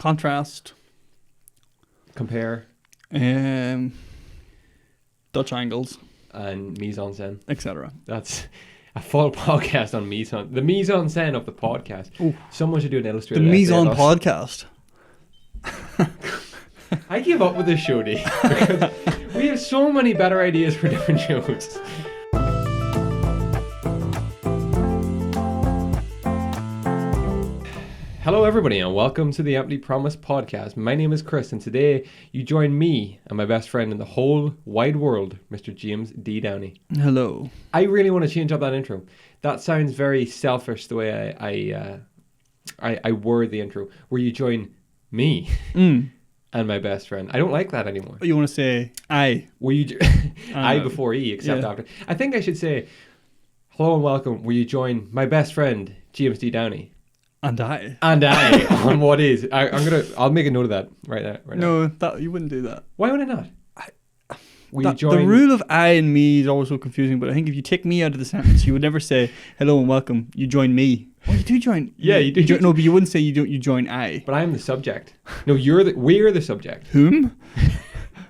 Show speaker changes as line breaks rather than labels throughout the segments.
contrast,
compare,
Dutch angles,
and mise-en-scène,
etc.
That's a full podcast on the mise-en-scène of the podcast.
Ooh.
Someone should do an
The
illustrated
mise-en
essay on us.
podcast.
I give up with this show, D, because we have so many better ideas for different shows. Hello everybody and welcome to the Empty Promise podcast. My name is Chris and today you join me and my best friend in the whole wide world, Mr. James D. Downey.
Hello.
I really want to change up that intro. That sounds very selfish the way I word the intro, where you join me and my best friend. I don't like that anymore.
You want to say I?
Where you I before E, except after. I think I should say hello and welcome, where you join my best friend, James D. Downey.
And I.
On what is. I'll make a note of that right now.
No, you wouldn't do that.
Why would I not?
The rule of I and me is always so confusing, but I think if you take me out of the sentence, you would never say hello and welcome. You join me. Oh, you do join.
Yeah, you do.
No, but you wouldn't say you join I.
But I'm the subject. No, we're the subject.
Whom?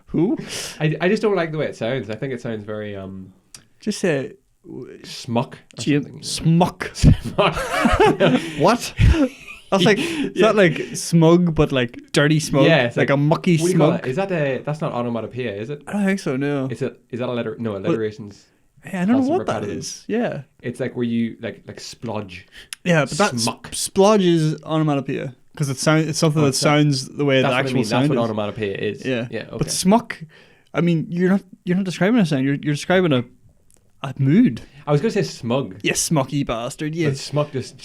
Who?
I just don't like the way it sounds. I think it sounds very
Just say
smuck.
Smuck. What? That's like is that like smug but like dirty smug?
Yeah, it's
like a mucky smug.
Is that that's not onomatopoeia, is it?
I don't think so. No.
Is that a letter? No, alliteration's.
Hey, I don't know what that is. Yeah.
It's like where you like splodge.
Yeah, but that's splodge is onomatopoeia because it's something that sounds the way the actual sound is.
That's what onomatopoeia is.
Yeah.
Yeah. Okay.
But smuck, I mean, you're not describing a sound. You're describing a mood.
I was going to say smug.
Yes, smucky bastard. Yeah.
But smuck just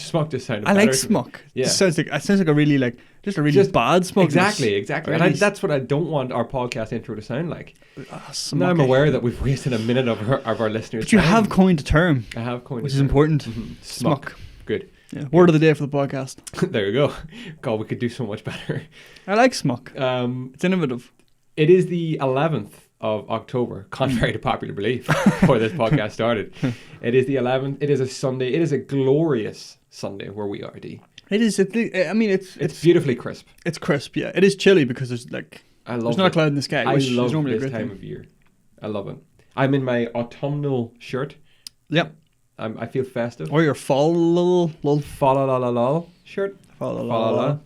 sounded
I
better.
like smuck.
Yeah.
It sounds like a really bad smugness.
Exactly.
Really
And that's what I don't want our podcast intro to sound like. Now I'm
Smucky.
aware that we've wasted a minute of our listeners'
But you
time.
have coined a term.
I have coined
which
a
is
term.
important.
Mm-hmm.
Smuck.
Good.
Yeah. Word of the day for the podcast.
There you go. God, we could do so much better.
I like smuck. It's innovative.
It is the 11th of October, contrary to popular belief, before this podcast started. It is the 11th. It is a Sunday. It is a glorious Sunday where we are, D.
It is. It's
beautifully crisp.
It's crisp, yeah. It is chilly because there's not a cloud in the sky, which
love
is normally
this
a great
time
thing.
of year. I love it. I'm in my autumnal shirt.
Yep.
I feel festive.
Or your fall
Fa-la-la-la-la shirt.
Fa-la-la-la.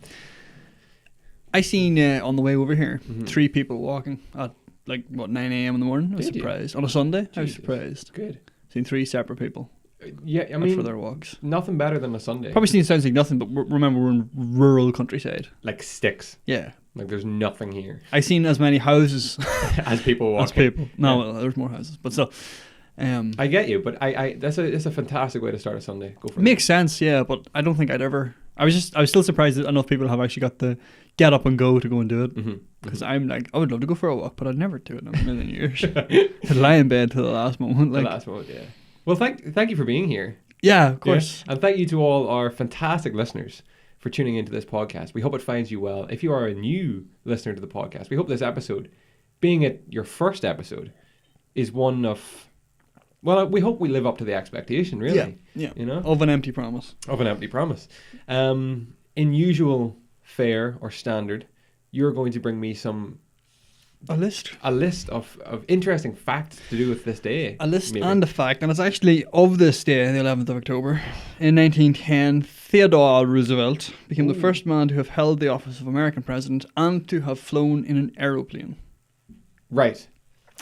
I seen on the way over here 3 people walking at 9 a.m. in the morning. I was surprised. On a Sunday, I was surprised.
Good.
Seen 3 separate people.
Yeah, I mean,
for their walks.
Nothing better than a Sunday.
Probably sounds like nothing, but remember we're in rural countryside.
Like sticks.
Yeah.
Like there's nothing here.
I seen as many houses
as people walking.
As people. No, well, there's more houses, but still.
I get you, but that's a fantastic way to start a Sunday. Go for it.
Makes sense, yeah, but I don't think I'd ever. I was still surprised that enough people have actually got the get up and go to go and do it. Because I'm like, I would love to go for a walk, but I'd never do it in a million years. I'd lie in bed till the last moment.
The last moment, yeah. Well, thank you for being here.
Yeah, of course.
Yeah. And thank you to all our fantastic listeners for tuning into this podcast. We hope it finds you well. If you are a new listener to the podcast, we hope this episode, being it your first episode, is one of... Well, we hope we live up to the expectation, really.
Yeah.
You know?
Of an empty promise.
In usual fare or standard, you're going to bring me
a list
of interesting facts to do with this day.
A list maybe. And a fact, and it's actually of this day, the 11th of October. In 1910, Theodore Roosevelt became the first man to have held the office of American president and to have flown in an aeroplane.
Right.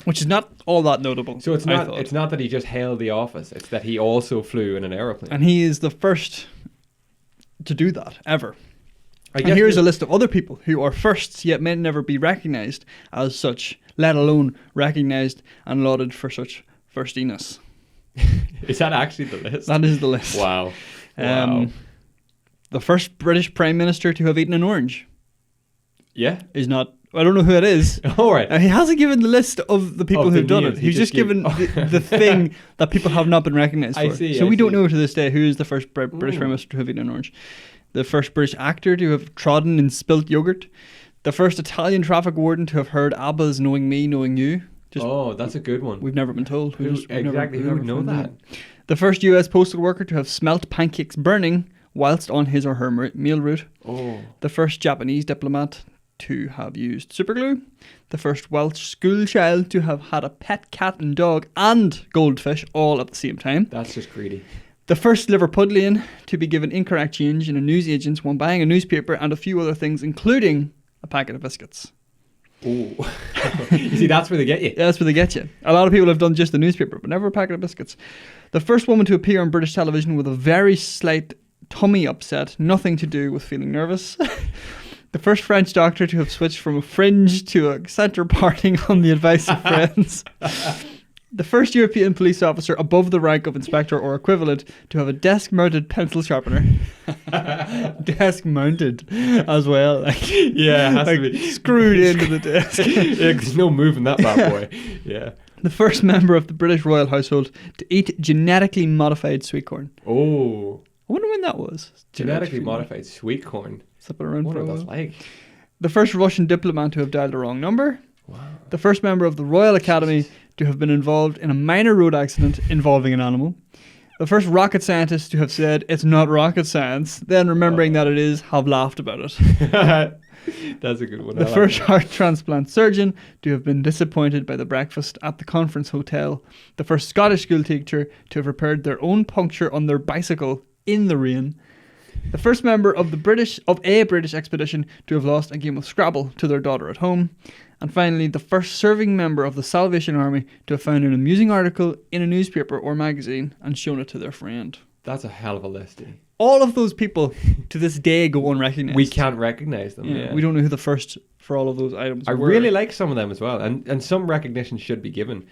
Which is not all that notable.
So it's not that he just held the office, it's that he also flew in an aeroplane.
And he is the first to do that, ever. And here's a list of other people who are firsts yet may never be recognised as such, let alone recognised and lauded for such firstiness.
Is that actually the list?
That is the list.
Wow.
The first British Prime Minister to have eaten an orange.
Yeah.
Is not... I don't know who it is.
All right.
He hasn't given the list of the people who've done it. He's just given the thing that people have not been recognised for. So we don't know to this day who is the first British Prime Minister to have eaten an orange. The first British actor to have trodden in spilt yogurt. The first Italian traffic warden to have heard ABBA's Knowing Me, Knowing You.
That's a good one.
We've never been told.
Who would know that?
The first US postal worker to have smelt pancakes burning whilst on his or her mail route.
Oh.
The first Japanese diplomat to have used superglue. The first Welsh school child to have had a pet cat and dog and goldfish all at the same time.
That's just greedy.
The first Liverpudlian to be given incorrect change in a newsagent's when buying a newspaper, and a few other things, including a packet of biscuits.
Oh. You see, that's where they get you.
Yeah, that's where they get you. A lot of people have done just the newspaper, but never a packet of biscuits. The first woman to appear on British television with a very slight tummy upset, nothing to do with feeling nervous. The first French doctor to have switched from a fringe to a centre parting on the advice of friends. The first European police officer above the rank of inspector or equivalent to have a desk-mounted pencil sharpener. Desk-mounted as well.
Yeah, it has to be.
Screwed into the desk.
Yeah, there's no moving that bad boy. Yeah.
The first member of the British royal household to eat genetically modified sweet corn.
Oh.
I wonder when that was.
Genetically modified sweet corn.
Slipping around
What
for a
was
while.
that like?
The first Russian diplomat to have dialed the wrong number.
Wow.
The first member of the Royal Academy to have been involved in a minor road accident involving an animal. The first rocket scientist to have said, "It's not rocket science," then remembering that it is, have laughed about it.
That's a good one.
The first heart transplant surgeon to have been disappointed by the breakfast at the conference hotel. The first Scottish school teacher to have repaired their own puncture on their bicycle in the rain. The first member of a British expedition to have lost a game of Scrabble to their daughter at home. And finally, the first serving member of the Salvation Army to have found an amusing article in a newspaper or magazine and shown it to their friend.
That's a hell of a list.
All of those people to this day go unrecognised.
We can't recognise them. Yeah.
We don't know who the first for all of those items were.
I really like some of them as well. And some recognition should be given.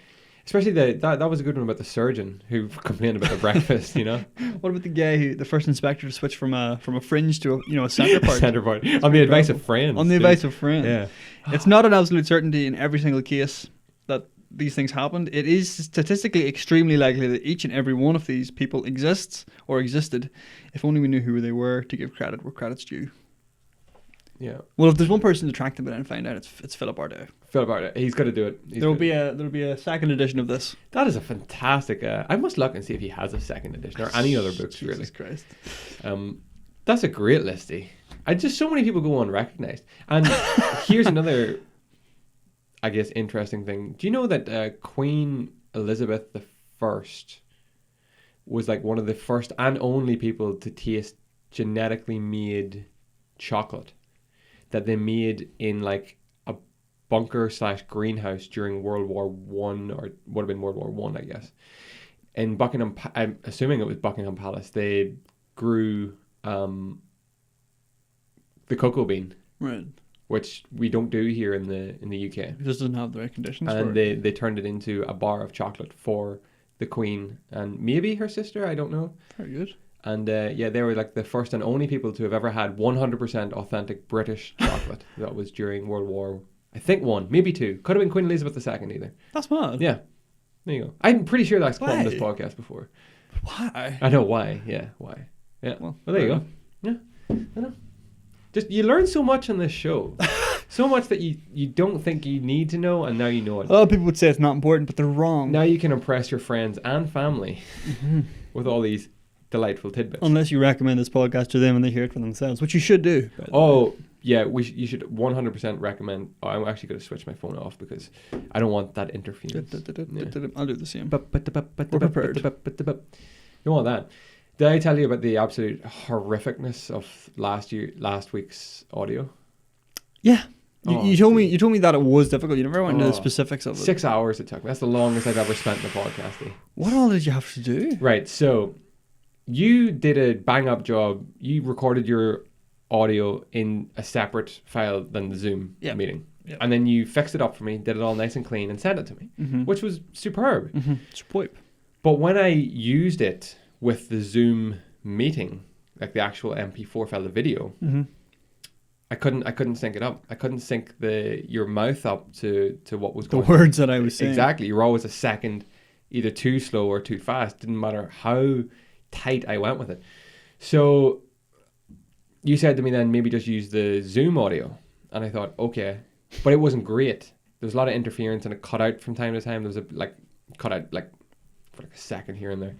Especially that was a good one about the surgeon who complained about the breakfast, you know.
What about the guy the first inspector to switch from a fringe to a centre part?
Centre part. On the advice of friends.
On the advice of friends.
Yeah.
It's not an absolute certainty in every single case that these things happened. It is statistically extremely likely that each and every one of these people exists or existed, if only we knew who they were to give credit where credit's due.
Yeah.
Well, if there's one person to track them down and find out, it's Philip Ardell.
Philip Ardell. He's got to do it.
There'll be a second edition of this.
That is a fantastic. I must look and see if he has a second edition or any other books.
Jesus Christ.
That's a great listy. Just so many people go unrecognized. And here's another, I guess, interesting thing. Do you know that Queen Elizabeth I was like one of the first and only people to taste genetically made chocolate that they made in like a bunker/greenhouse during World War One, or would have been World War One, I guess. In Buckingham, I'm assuming it was Buckingham Palace. They grew the cocoa bean,
right,
which we don't do here in the UK.
It just doesn't have the right conditions.
And they turned it into a bar of chocolate for the Queen and maybe her sister. I don't know.
Very good.
And they were like the first and only people to have ever had 100% authentic British chocolate. That was during World War, I think, 1, maybe 2. Could have been Queen Elizabeth II either.
That's mad.
Yeah. There you go. I'm pretty sure that's come on this podcast before.
Why?
I know why. Yeah, why. Yeah. Well, there you go. Yeah. I know. Just, you learn so much on this show. So much that you don't think you need to know, and now you know it.
A lot of people would say it's not important, but they're wrong.
Now you can impress your friends and family with all these delightful tidbits.
Unless you recommend this podcast to them and they hear it for themselves, which you should do.
Yeah, you should 100% recommend. I'm actually going to switch my phone off because I don't want that interference.
I'll do the same.
We're prepared. You don't want that. Did I tell you about the absolute horrificness of last week's audio?
Yeah. You told me that it was difficult. You never went into the specifics of it.
6 hours it took. That's the longest I've ever spent in a podcast.
What all did you have to do?
Right, so you did a bang-up job. You recorded your audio in a separate file than the Zoom meeting. Yep. And then you fixed it up for me, did it all nice and clean, and sent it to me, which was superb.
Superb.
But when I used it with the Zoom meeting, like the actual MP4 file, the video, I couldn't sync it up. I couldn't sync your mouth up to what was going on.
The words that I was saying.
Exactly. You're always a second either too slow or too fast. Didn't matter how tight I went with it. So you said to me then, maybe just use the Zoom audio. And I thought, okay. But it wasn't great. There was a lot of interference and it cut out from time to time. There was cut out for a second here and there.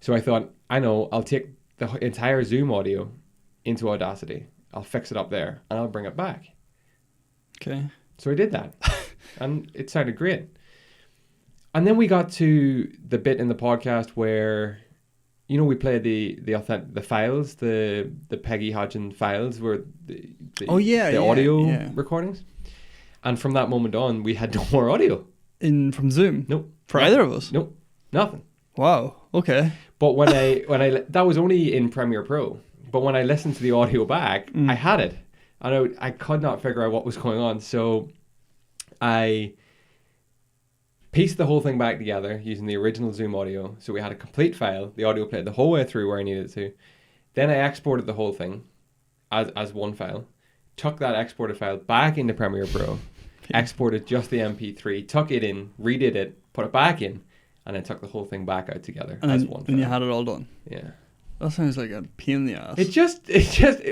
So I thought, I know, I'll take the entire Zoom audio into Audacity. I'll fix it up there and I'll bring it back.
Okay.
So I did that and it sounded great. And then we got to the bit in the podcast where, you know, we played the files, the Peggy Hodgin files where the audio recordings. And from that moment on, we had no more audio.
From Zoom?
Nope.
For either of us?
Nope. Nothing.
Wow. Okay.
But when I that was only in Premiere Pro. But when I listened to the audio back, I had it. And I could not figure out what was going on. So I pieced the whole thing back together using the original Zoom audio. So we had a complete file. The audio played the whole way through where I needed it to. Then I exported the whole thing as one file. Took that exported file back into Premiere Pro. Exported just the MP3. Took it in. Redid it. Put it back in. And then took the whole thing back out together as one file.
And you had it all done?
Yeah.
That sounds like a pain in the ass.
It's just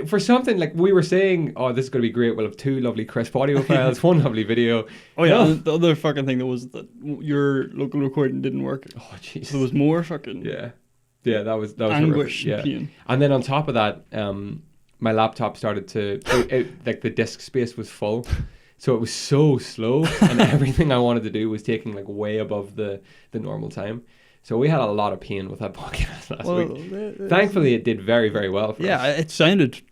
for something like we were saying, oh, this is going to be great. We'll have 2 lovely crisp audio files, 1 lovely video.
Oh, yeah. No. The other fucking thing that was that your local recording didn't work.
Oh, jeez.
So there was more fucking...
Yeah. Yeah, that was
anguish
horrific.
and pain.
And then on top of that, my laptop started to... like the disk space was full. So it was so slow. And everything I wanted to do was taking like way above the normal time. So we had a lot of pain with that podcast last week. Thankfully, it did very, very well for us.
Yeah, it sounded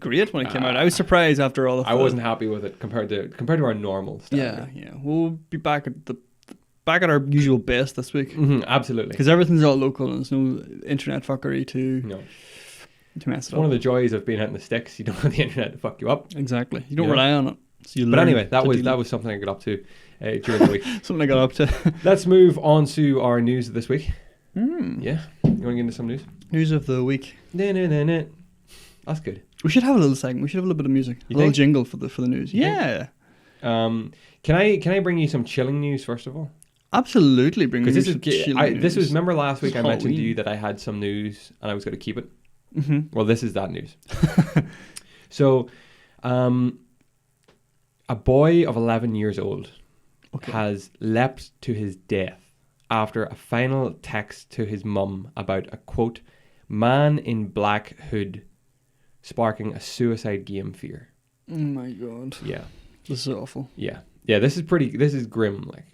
great when it came out. I was surprised after all of that.
I wasn't happy with it compared to our normal standard.
Yeah. We'll be back at our usual best this week.
Mm-hmm, absolutely.
Because everything's all local and there's no internet fuckery to mess it up.
One of the joys of being out in the sticks, you don't have the internet to fuck you up.
Exactly. You don't rely on it. So
but anyway, that was something I got up to during the week.
Something I got up to.
Let's move on to our news of this week. Yeah. You want to get into some news?
News of the week.
No. That's good.
We should have a little segment. We should have a little bit of music. A little jingle for the news. Yeah.
Can I bring you some chilling news first of all?
Absolutely, bring me some chilling news.
This was, remember last week I mentioned to you that I had some news and I was going to keep it?
Mm-hmm.
Well, this is that news. So, a boy of 11 years old has leapt to his death after a final text to his mum about a, quote, man in black hood sparking a suicide game fear.
Oh my God.
Yeah.
This is awful.
Yeah. Yeah, this is grim, like.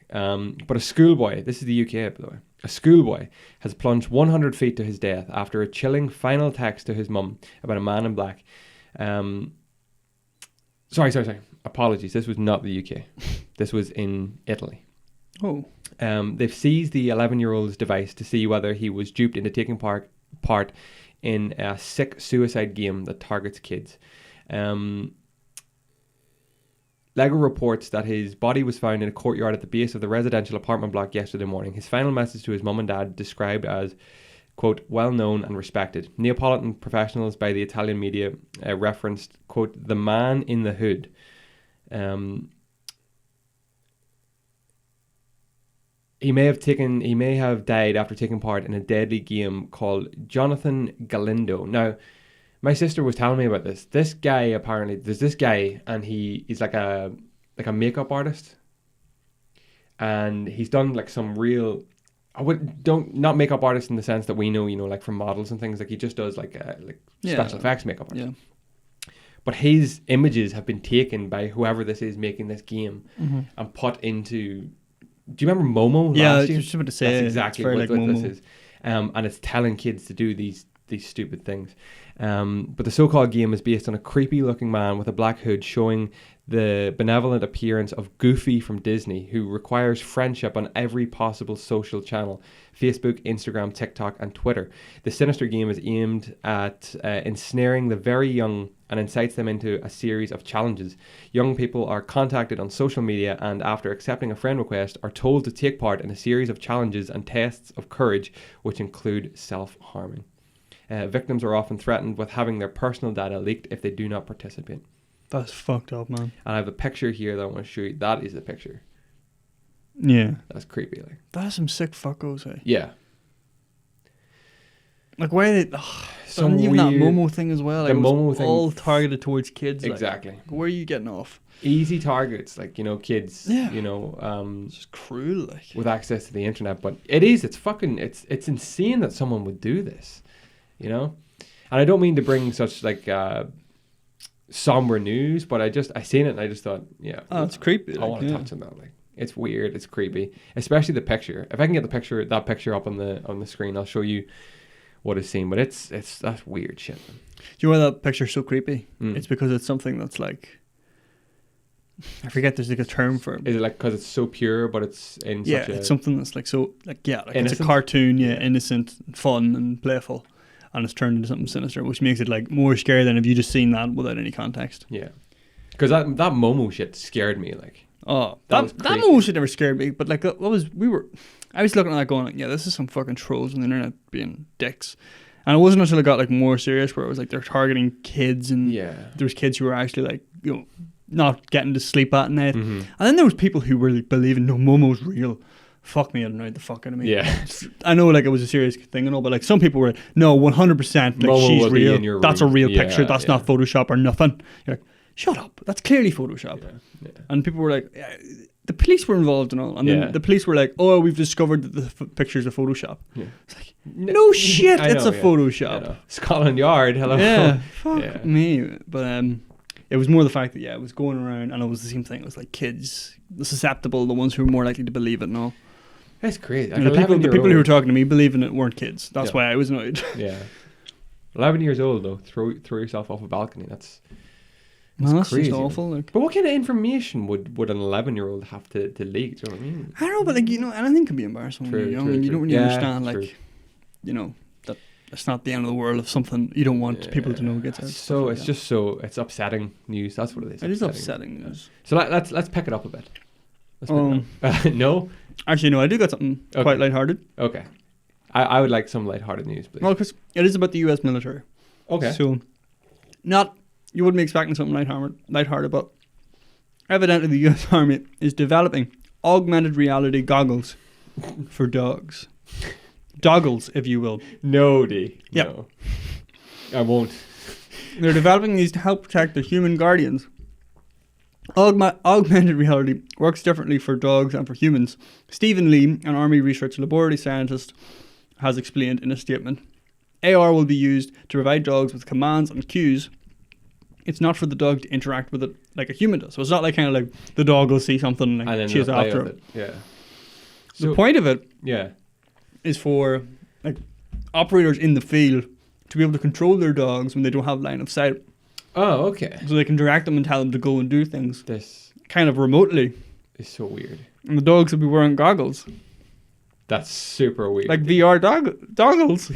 But a schoolboy, this is the UK, by the way. A schoolboy has plunged 100 feet to his death after a chilling final text to his mum about a man in black. Sorry. Apologies. This was not the UK. This was in Italy.
Oh.
They've seized the 11-year-old's device to see whether he was duped into taking part in a sick suicide game that targets kids. Lego reports that his body was found in a courtyard at the base of the residential apartment block yesterday morning. His final message to his mum and dad described as, quote, well-known and respected. Neapolitan professionals by the Italian media referenced, quote, the man in the hood. He may have died after taking part in a deadly game called Jonathan Galindo. Now, my sister was telling me about this. This guy, apparently, there's this guy, and he's like a makeup artist, and he's done like some real. Not makeup artist in the sense that we know, like from models and things. Like he just does special effects makeup artist. Yeah. But his images have been taken by whoever this is making this game and put into. Do you remember Momo last year?
Yeah, I was just about to say.
That's exactly what this is. And it's telling kids to do these stupid things. But the so-called game is based on a creepy-looking man with a black hood showing the benevolent appearance of Goofy from Disney, who requires friendship on every possible social channel: Facebook, Instagram, TikTok, and Twitter. The sinister game is aimed at ensnaring the very young and incites them into a series of challenges. Young people are contacted on social media and, after accepting a friend request, are told to take part in a series of challenges and tests of courage, which include self-harming. Victims are often threatened with having their personal data leaked if they do not participate.
That's fucked up, man.
And I have a picture here that I want to show you. That is the picture.
Yeah.
That's creepy. Like.
That's some sick fuckos, eh?
Yeah.
Like, why did some even that Momo thing as well?
The Momo thing.
All targeted towards kids.
Exactly.
Like, where are you getting off?
Easy targets, like, kids,
yeah.
It's
just cruel, like.
With access to the internet. But it's insane that someone would do this. you know. And I don't mean to bring such like somber news, but I seen it and I just thought, yeah,
it's creepy.
I want to touch on that. Like, it's weird, it's creepy, especially the picture. If I can get that picture up on the screen, I'll show you what is seen. But that's weird shit.
Do you know why that picture's so creepy? It's because it's something that's like, I forget, there's like a term for it.
Is it like because it's so pure, but it's in such
it's something that's like so like
innocent?
It's a cartoon, innocent, fun, and playful, and it's turned into something sinister, which makes it like more scary than if you just seen that without any context.
Yeah, because that Momo shit scared me. Like,
that Momo shit never scared me, but like I was looking at that going like, yeah, this is some fucking trolls on the internet being dicks. And it wasn't until it got like more serious where it was like they're targeting kids, and there was kids who were actually like, you know, not getting to sleep at night. And then there was people who were like, believing, no, Momo's real. Fuck me, I don't know the fuck out of me.
Yeah.
I know like it was a serious thing and all, but like some people were like, no, 100%, like
Momo
she's real. That's a real picture. That's not Photoshop or nothing. You're like, shut up. That's clearly Photoshop. Yeah. And people were like, the police were involved and all. And then the police were like, oh, we've discovered that the pictures are Photoshop. Yeah. It's like, no shit, it's a Photoshop.
Scotland Yard, hello.
Yeah, fuck me. But it was more the fact that it was going around and it was the same thing. It was like kids, the susceptible, the ones who were more likely to believe it and all.
That's crazy.
Like the people who were talking to me believing it weren't kids. That's why I was annoyed.
Yeah. 11 years old though, throw yourself off a balcony. That's crazy.
Just awful. Like.
But what kind of information would an 11-year-old have to leak? Do you know what I mean?
I don't know, but like, you know, anything can be embarrassing when you're young and you don't really understand like, you know, that it's not the end of the world if something you don't want people to know gets out.
So it's just it's upsetting news. That's what it is.
It is upsetting news.
So let's pick it up a bit. No?
Actually, no, I do got something quite lighthearted.
Okay. I would like some lighthearted news, please.
Well, because it is about the US military.
Okay.
So, you wouldn't be expecting something lighthearted, but evidently the US Army is developing augmented reality goggles for dogs. Doggles, if you will.
No, D.
Yep.
No. I won't.
They're developing these to help protect their human guardians. Augmented reality works differently for dogs and for humans. Stephen Lee, an Army research laboratory scientist, has explained in a statement. AR will be used to provide dogs with commands and cues. It's not for the dog to interact with it like a human does. So it's not like kind of like the dog will see something and like chase after it.
Yeah.
So, the point of it is for like operators in the field to be able to control their dogs when they don't have line of sight.
Oh, okay.
So they can direct them and tell them to go and do things.
This
kind of remotely.
Is so weird.
And the dogs will be wearing goggles.
That's super weird.
Like VR doggles.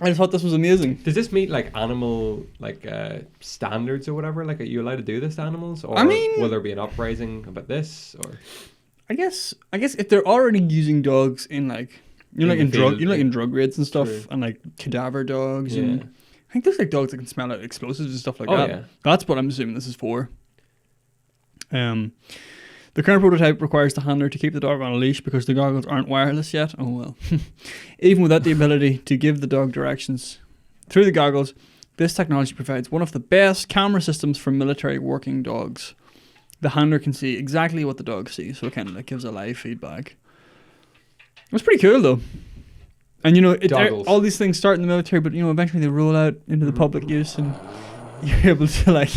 I thought this was amazing.
Does this meet like animal standards or whatever? Like, are you allowed to do this to animals? Or will there be an uprising about this? Or
I guess if they're already using dogs in like in drug raids and stuff, and like cadaver dogs, and I think there's like dogs that can smell out explosives and stuff like that. Yeah. That's what I'm assuming this is for. The current prototype requires the handler to keep the dog on a leash because the goggles aren't wireless yet. Oh well. Even without the ability to give the dog directions through the goggles, this technology provides one of the best camera systems for military working dogs. The handler can see exactly what the dog sees, so it kind of like gives a live feedback. It's pretty cool though. And all these things start in the military, but eventually they roll out into the public use, and you're able to like,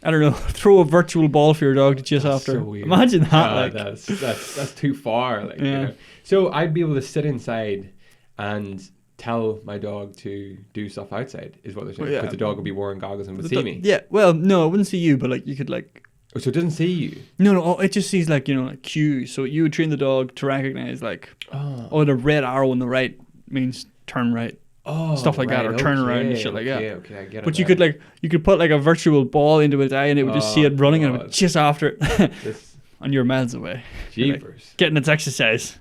I don't know, throw a virtual ball for your dog to chase after. So weird. Imagine that.
That's too far. Like, So I'd be able to sit inside and tell my dog to do stuff outside, is what they're saying. Because the dog would be wearing goggles and would see me.
Yeah. Well, no, it wouldn't see you, but like you could like.
Oh, so it doesn't see you?
No, it just sees like like cues. So you would train the dog to recognize like, the red arrow on the right means turn right. Oh, stuff like that, or turn around and shit like that. Okay, I get it. But you could put like a virtual ball into its eye, and it would just see it running, and it would chase after it, and you're miles away.
Jeepers,
like, getting its exercise.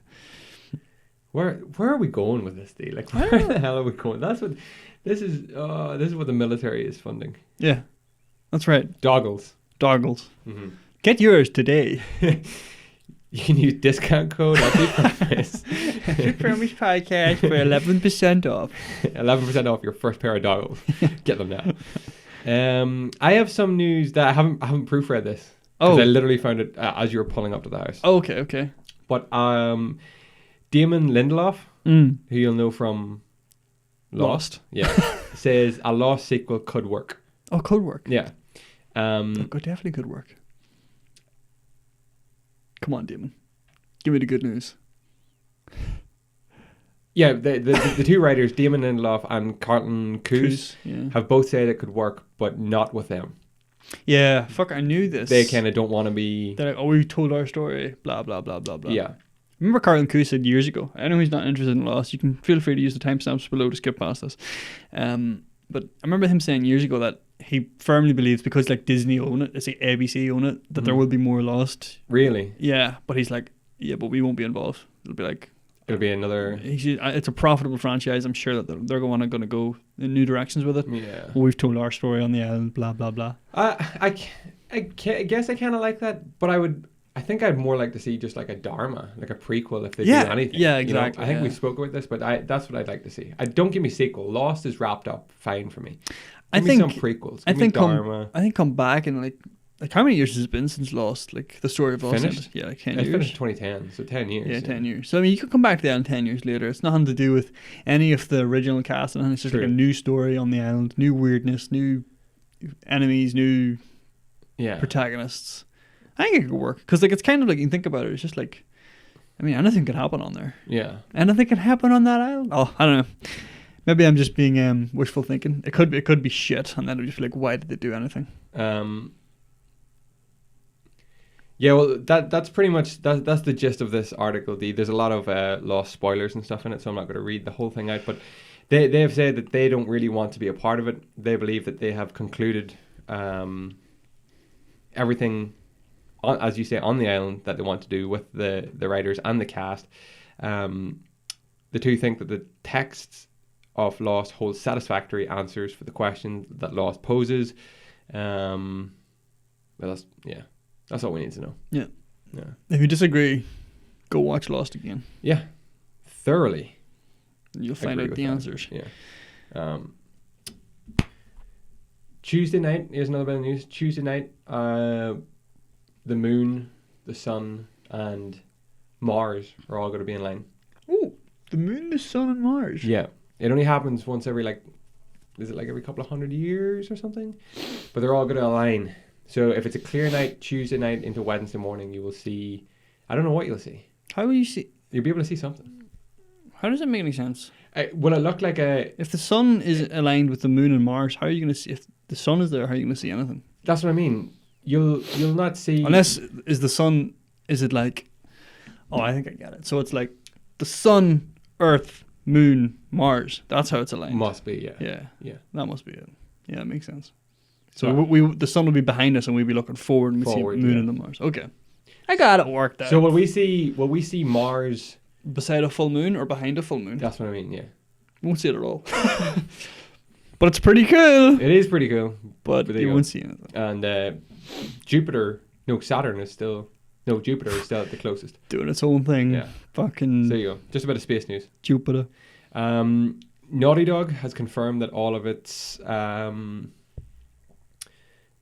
Where are we going with this, D? Like, where the hell are we going? This is what the military is funding.
Yeah, that's right.
Doggles.
Mm-hmm. Get yours today.
You can use discount code
perverse podcast for 11% off.
11% off your first pair of doggles. Get them now. I have some news that I haven't proofread this. Because I literally found it as you were pulling up to the house.
Oh, okay.
But Damon Lindelof, who you'll know from Lost. Yeah. Says a Lost sequel could work.
Oh, could work.
Yeah.
It definitely could work. Come on, Damon. Give me the good news.
Yeah, the two writers, Damon Lindelof and Carlton Cuse, have both said it could work, but not with them.
Yeah, fuck, I knew this.
They kind of don't want to be...
They're like, oh, we told our story, blah, blah, blah, blah, blah.
Yeah.
Remember Carlton Cuse said years ago, I know he's not interested in Lost, you can feel free to use the timestamps below to skip past this. But I remember him saying years ago that he firmly believes, because like Disney own it, it's like ABC own it, that there will be more Lost.
Really?
Yeah, but he's like, yeah, but we won't be involved. It'll be like...
It'll be another...
It's a profitable franchise. I'm sure that they're going to go in new directions with it.
Yeah.
Well, we've told our story on the island, blah, blah, blah.
I guess I kind of like that, but I think I'd more like to see just like a Dharma, like a prequel if they do anything.
Yeah, exactly.
I think we spoke about this, but that's what I'd like to see. Don't give me sequel. Lost is wrapped up fine for me. Give me some prequels. Give me Dharma.
I think come back and like how many years has it been since Lost? Like the story of Lost.
Finished?
Yeah, like 10 years.
It finished 2010, so 10 years.
Yeah, 10 years. So I mean, you could come back to the island 10 years later. It's nothing to do with any of the original cast, and it's just like a new story on the island, new weirdness, new enemies, new protagonists. I think it could work because like it's kind of like, you can think about it, it's just like, I mean, anything could happen on there.
Yeah.
Anything could happen on that island. Oh, I don't know. Maybe I'm just being wishful thinking. It could be shit, and then it would just be like, why did they do anything?
Yeah, well, that's pretty much that's the gist of this article. There's a lot of Lost spoilers and stuff in it, so I'm not going to read the whole thing out. But they have said that they don't really want to be a part of it. They believe that they have concluded everything, as you say, on the island that they want to do with the writers and the cast. The two think that the texts of Lost hold satisfactory answers for the questions that Lost poses. Well, that's all we need to know.
Yeah. If you disagree, go watch Lost again.
Yeah. Thoroughly.
You'll find out the answers.
Yeah. Tuesday night, here's another bit of news. Tuesday night, the moon, the sun, and Mars are all going to be in line.
Oh, the moon, the sun, and Mars.
Yeah. It only happens once every every couple of 100 years or something? But they're all going to align. So if it's a clear night, Tuesday night into Wednesday morning, you will see... I don't know what you'll see.
How will you see...
You'll be able to see something.
How does it make any sense?
Will it look like a...
If the sun is aligned with the moon and Mars, how are you going to see... If the sun is there, how are you going to see anything?
That's what I mean. You'll not see...
Unless... Is the sun... Is it like... Oh, I think I get it. So it's like the sun, Earth, moon, Mars. That's how it's aligned.
Must be, yeah.
Yeah. That must be it. Yeah, it makes sense. So the sun will be behind us, and we'll be looking forward, and we see moon and the Mars. Okay, I got it worked out.
So will we see Mars
beside a full moon or behind a full moon?
That's what I mean. Yeah,
we won't see it at all. But it's pretty cool.
It is pretty cool.
But you won't see anything.
And Jupiter is still at the closest.
Doing its own thing.
Yeah.
Fucking.
There you go. Just a bit of space news.
Jupiter.
Naughty Dog has confirmed that all of its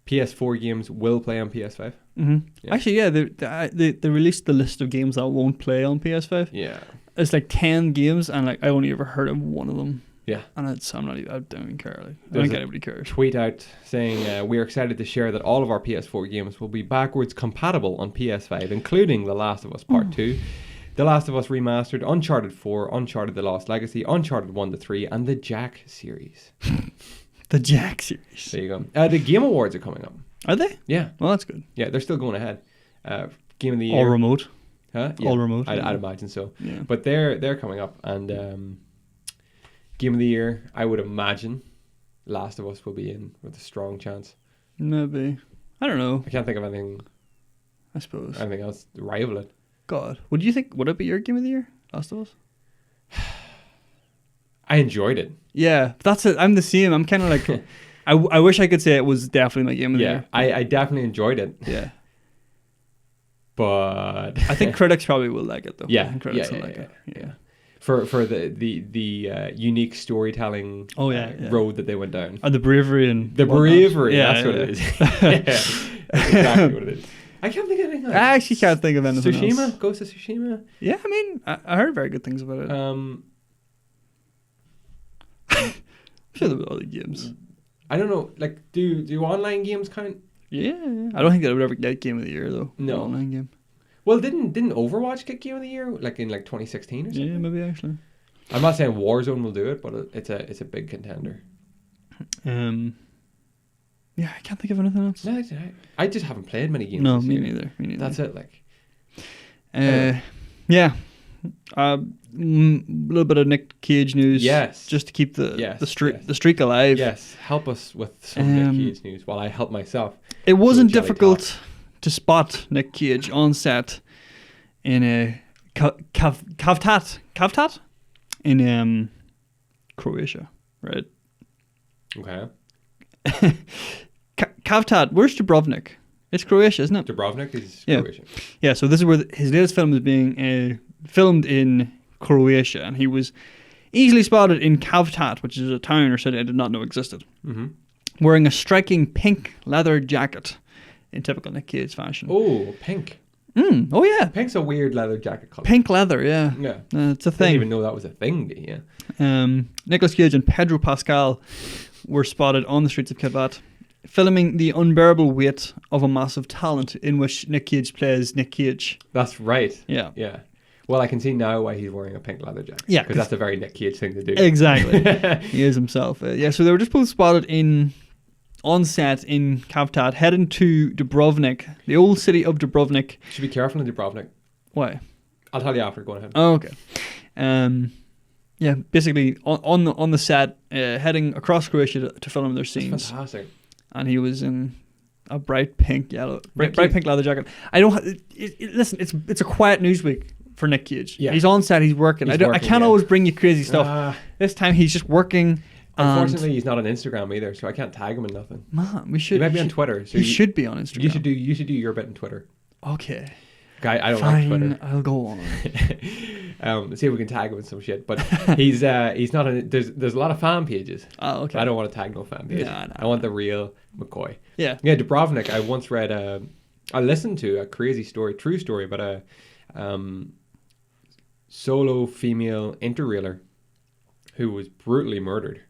PS4 games will play on PS5.
Mm-hmm. Yeah. Actually, yeah, they released the list of games that won't play on PS5.
Yeah,
it's like 10 games, and like I only ever heard of one of them.
Yeah,
and I don't even care. Like, I don't think anybody cares.
Tweet out saying we are excited to share that all of our PS4 games will be backwards compatible on PS5, including The Last of Us Part 2, The Last of Us Remastered, Uncharted 4, Uncharted: The Lost Legacy, Uncharted 1-3, and the Jack series.
The Jack series.
There you go. The Game Awards are coming up.
Are they?
Yeah.
Well, that's good.
Yeah, they're still going ahead. Game of the Year.
All remote.
Huh? Yeah.
All remote.
I'd imagine so.
Yeah.
But they're coming up, and Game of the Year, I would imagine Last of Us will be in with a strong chance.
Maybe. I don't know.
I can't think of anything.
I suppose.
Anything else to rival it.
God. Would it be your Game of the Year? Last of Us?
I enjoyed it.
Yeah, that's it. I'm the same. I'm kind of like, I wish I could say it was definitely my Game of the Year.
Yeah, I definitely enjoyed it.
Yeah.
But
I think critics probably will like it though.
Yeah,
I think critics will
like
it. Yeah.
For the unique storytelling road that they went down.
And the bravery and
the bravery. That's what it is. That's exactly what it is. I can't think of anything else.
I actually can't think of anything
Tsushima?
else.
Ghost of Tsushima?
Yeah, I mean, I heard very good things about it. Sure, there were other games.
I don't know. Like, do online games count?
Yeah. I don't think that would ever get Game of the Year though.
No.
Online game.
Well, didn't Overwatch get Game of the Year like in like 2016 or something?
Yeah, maybe actually.
I'm not saying Warzone will do it, but it's a big contender.
Yeah, I can't think of anything else.
No, I just haven't played many games.
No, me neither.
That's it. Like,
yeah. A little bit of Nick Cage news.
Yes.
Just to keep the streak alive.
Yes. Help us with some Nick Cage news while I help myself.
It wasn't difficult to spot Nick Cage on set in a Kavtat in Croatia, right?
Okay.
Kavtat, where's Dubrovnik? It's Croatia, isn't it?
Dubrovnik is Croatia.
Yeah, so this is where his latest film is being filmed in Croatia, and he was easily spotted in Kavtat, which is a town or city I did not know existed, wearing a striking pink leather jacket in typical Nick Cage fashion.
Oh, pink.
Oh, yeah.
Pink's a weird leather jacket color.
Pink leather, yeah.
Yeah.
It's a thing.
I didn't even know that was a thing, yeah.
Nicolas Cage and Pedro Pascal were spotted on the streets of Kavtat, filming the unbearable weight of a massive talent in which Nick Cage plays Nick Cage.
That's right.
Yeah.
Yeah. Well, I can see now why he's wearing a pink leather jacket.
Yeah.
Because that's a very Nick Cage thing to do.
Exactly. He is himself. Yeah, so they were just both spotted on set in Kavtat, heading to Dubrovnik, the old city of Dubrovnik.
Should be careful in Dubrovnik.
Why?
I'll tell you after. Go ahead.
Oh, okay. Yeah, basically on the set, heading across Croatia to film their scenes.
That's fantastic.
And he was in a bright pink pink leather jacket. I don't. Listen, it's a quiet news week for Nick Cage. Yeah. He's on set. He's working. I can't always bring you crazy stuff. This time he's just working.
Unfortunately, he's not on Instagram either, so I can't tag him in nothing.
Man, we should.
He might be on Twitter. So
he should be on Instagram.
You should do your bit on Twitter.
Okay.
Guy, I don't like Twitter.
I'll go on.
See if we can tag him in some shit. But he's not on. There's a lot of fan pages.
Oh, okay.
I don't want to tag no fan page. I want the real McCoy.
Yeah.
Yeah, Dubrovnik. I once read I listened to a crazy story, true story, about a solo female interrailer who was brutally murdered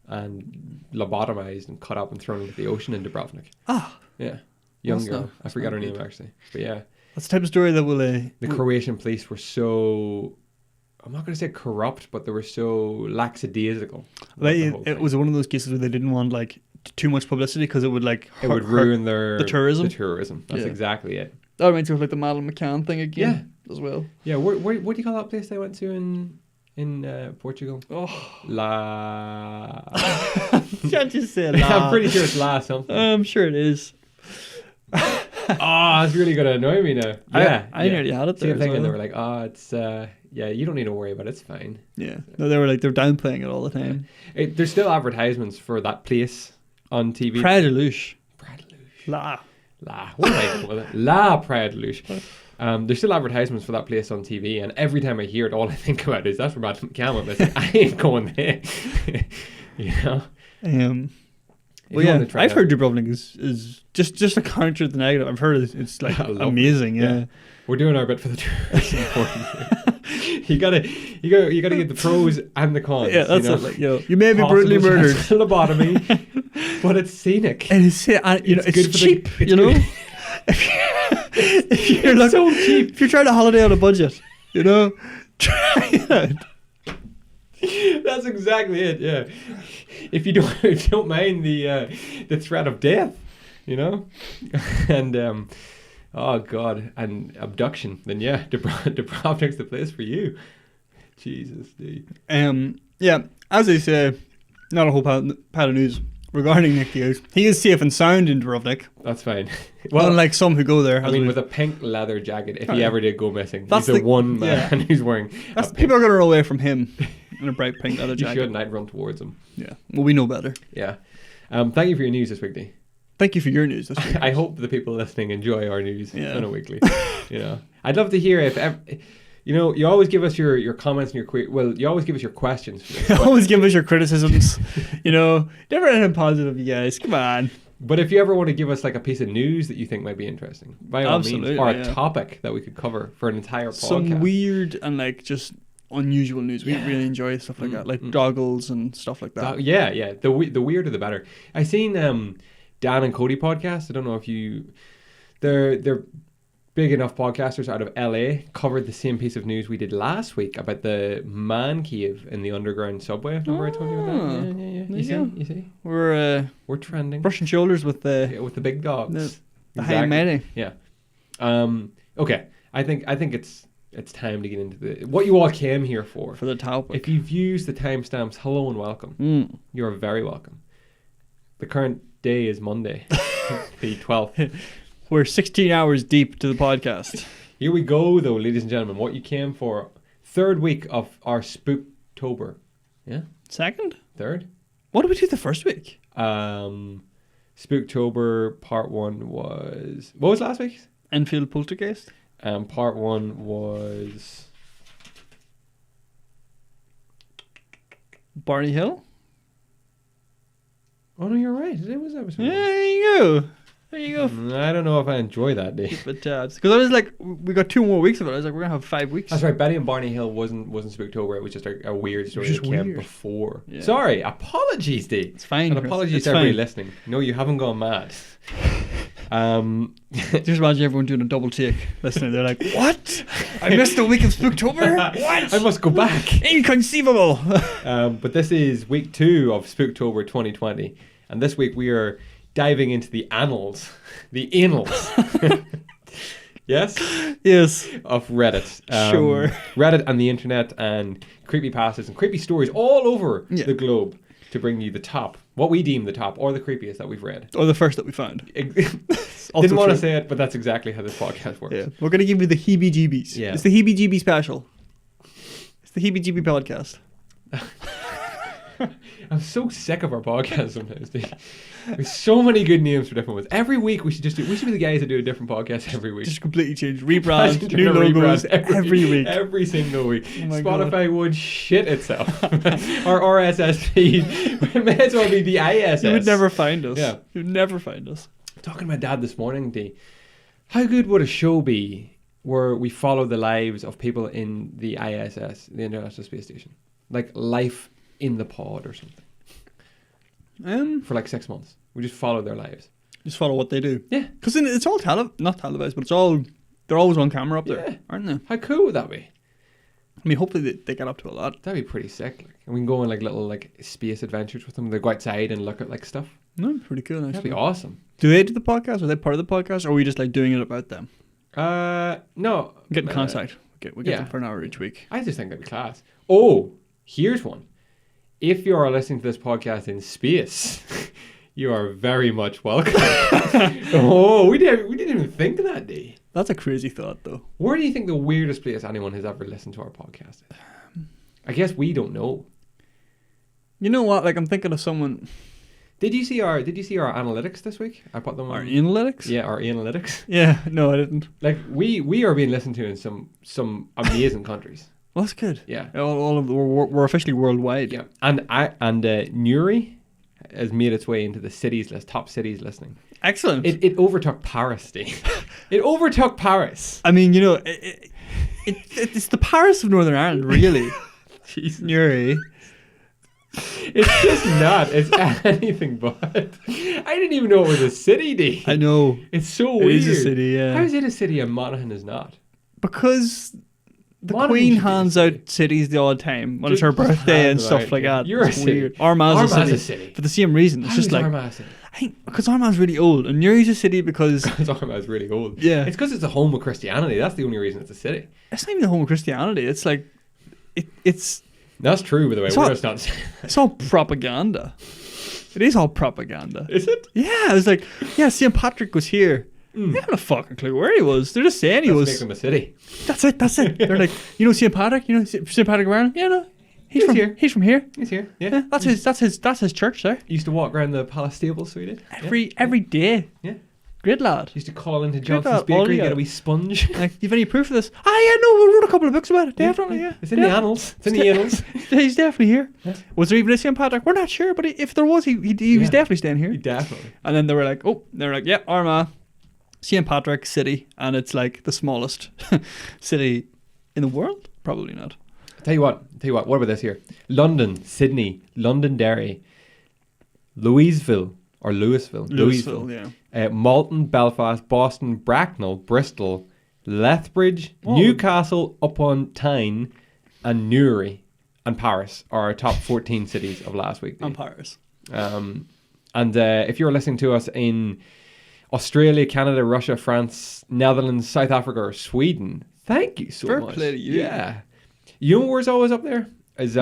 and lobotomized and cut up and thrown into the ocean in Dubrovnik.
Ah.
Yeah. Young girl. I forgot her name actually. But yeah.
That's the type of story that will...
the Croatian police were so... I'm not going to say corrupt, but they were so lackadaisical.
It was one of those cases where they didn't want like too much publicity because it would like
it would ruin the tourism.
The tourism.
That's exactly it.
That reminds me of like the Madeleine McCann thing again as well.
Yeah, where what do you call that place they went to in Portugal?
Oh.
La...
Can't just say La.
I'm pretty sure it's La something.
I'm sure it is.
It's really going to annoy me now. Yeah.
I nearly had it there.
Same thing, and they were like, it's... you don't need to worry about it, it's fine.
Yeah. No, they're downplaying it all the time.
There's still advertisements for that place on TV.
Praia de Luz.
La. What am I going with it? La Praia de Luz. There's still advertisements for that place on TV, and every time I hear it, all I think about is that's where Matt McCann went. I ain't going there. You know?
Well, yeah, I've heard Dubrovnik is just a counter to the negative. I've heard it's like amazing. Yeah.
We're doing our bit for the tourism. You gotta get the pros and the cons.
Yeah, that's it. Like, you may be brutally murdered,
lobotomy, but it's scenic.
And it's cheap. If
so cheap.
If you're trying to holiday on a budget, try it out.
That's exactly it. Yeah. If you don't mind the threat of death, and oh god, and abduction, then yeah, Dubrovnik's the place for you. Jesus, dude.
Yeah, as I say, not a whole pad of news regarding Nick Cage. He is safe and sound in Dubrovnik.
That's fine.
Well, unlike some who go there.
I mean, with a pink leather jacket, if he ever did go missing, he's the one man who's wearing.
People are going to run away from him in a bright pink leather jacket.
You shouldn't. I'd run towards him.
Yeah. Well, we know better.
Yeah. Thank you for your news this week, D.
Thank you for your news this week.
I hope the people listening enjoy our news on a weekly. I'd love to hear if you always give us your comments and you always give us your questions.
You always give us your criticisms. Never anything positive, you guys. Come on.
But if you ever want to give us like a piece of news that you think might be interesting, by all means, or a topic that we could cover for an entire podcast.
Some weird and like just unusual news. We really enjoy stuff like that, like goggles and stuff like that.
Yeah. The weirder the better. I seen Dan and Cody podcast. I don't know if they're big enough podcasters out of LA, covered the same piece of news we did last week about the man cave in the underground subway. Remember I told you about that? Yeah. You see?
We're
trending.
Brushing shoulders with the
big dogs.
The high and mighty.
Yeah. Okay. I think it's time to get into what you all came here for.
For the topic.
If you've used the timestamps, hello and welcome. You are very welcome. The current day is Monday, the 12th.
We're 16 hours deep to the podcast.
Here we go, though, ladies and gentlemen. What you came for. Third week of our Spooktober. Yeah?
Second?
Third?
What did we do the first week?
Spooktober part 1 was... What was last week's?
Enfield Poltergeist.
Part 1 was...
Barney Hill?
Oh, no, you're right. It was episode 1.
There you go.
I don't know if I enjoy that day.
But because I was like, we got 2 more weeks of it. I was like, we're gonna have 5 weeks.
That's right. Betty and Barney Hill wasn't Spooktober. It was just a weird story that came before. Yeah. Sorry, apologies, Dee.
It's fine.
And apologies to everybody listening. No, you haven't gone mad.
Just imagine everyone doing a double take listening. They're like, what? I missed a week of Spooktober? What?
I must go back.
Inconceivable.
But this is week 2 of Spooktober 2020, and this week we are diving into the annals, yes, of Reddit.
Sure.
Reddit and the internet and creepypastas and creepy stories all over the globe to bring you the top, what we deem the top or the creepiest that we've read.
Or the first that we found.
Didn't want to say it, but that's exactly how this podcast works. Yeah.
We're going to give you the heebie-jeebies. Yeah. It's the heebie-jeebie special. It's the heebie-jeebie podcast.
I'm so sick of our podcast sometimes, dude. There's so many good names for different ones. Every week we should be the guys that do a different podcast every week.
Just completely change. Rebrand, new logos every week.
Every single week. Oh Spotify would shit itself. Our RSS feed may as well be the ISS.
You would never find us.
Yeah.
You'd never find us.
Talking to my dad this morning, Dee. How good would a show be where we follow the lives of people in the ISS, the International Space Station? Like life in the pod or something. For like 6 months. We just follow their lives.
Just follow what they do.
Yeah.
Because it's all not televised, but they're always on camera up there, aren't they?
How cool would that be?
I mean, hopefully they get up to a lot.
That'd be pretty sick. And we can go on like little like space adventures with them. They go outside and look at like stuff.
No, pretty cool. Actually.
That'd be awesome.
Do they do the podcast? Are they part of the podcast? Or are we just like doing it about them?
No.
Get in contact. We get them for an hour each week.
I just think that'd be class. Oh, here's one. If you are listening to this podcast in space, you are very much welcome. Oh, we didn't even think of that, Dee.
That's a crazy thought, though.
Where do you think the weirdest place anyone has ever listened to our podcast is? I guess we don't know.
You know what? Like, I'm thinking of someone.
Did you see our analytics this week? I put them on.
Our analytics?
Yeah, our analytics.
Yeah, no, I didn't.
Like we are being listened to in some amazing countries.
Well, that's good.
Yeah,
we're officially worldwide.
Yeah, and Newry has made its way into the top cities listening.
Excellent.
It overtook Paris, Steve. It overtook Paris.
I mean, you know, it's the Paris of Northern Ireland, really.
Jesus.
Newry.
It's just not. It's anything but. I didn't even know it was a city, D.
I know.
It's so weird.
It is a city, yeah.
How is it a city and Monaghan is not?
Because the Queen hands out cities the odd time when it's her birthday and stuff like that.
You're
it's
a city.
Weird. Armagh's a city. For the same reason. It's just like
Armagh a city?
I think because Armagh's really old and Newry's a city because
Armagh's really old.
Yeah.
It's because it's the home of Christianity. That's the only reason it's a city.
It's not even the home of Christianity. It's like it's.
That's true, by the way. We're just not.
It's all propaganda. It is all propaganda.
Is it?
Yeah. It was like, yeah, St. Patrick was here. They haven't a fucking clue where he was. They're just saying he was.
Make him a city.
That's it. They're like, you know, St. Patrick. You know, St. Patrick of Ireland. Yeah, no, he's from here. He's from here.
He's here. Yeah.
That's his church there.
He used to walk around the palace stables, so he did.
Every day.
Yeah.
Great lad.
Used to call into Johnson's Bakery, get a wee sponge.
Like, you have any proof of this? Ah, yeah, no, we wrote a couple of books about it. Definitely, yeah.
It's in the annals. It's in the annals.
He's definitely here. Yeah. Was there even a St. Patrick? We're not sure, but if there was, he was definitely staying here.
Definitely.
And then they were like, yeah, Armagh, St. Patrick City, and it's like the smallest city in the world? Probably not.
Tell you what. What about this here? London, Sydney, Londonderry, Louisville,
yeah.
Malton, Belfast, Boston, Bracknell, Bristol, Lethbridge, Newcastle upon Tyne, and Newry, and Paris are our top 14 cities of last week.
And Paris.
And if you're listening to us in Australia, Canada, Russia, France, Netherlands, South Africa, or Sweden, thank you so much.
Fair play to you.
Yeah. You know where's always up there? Is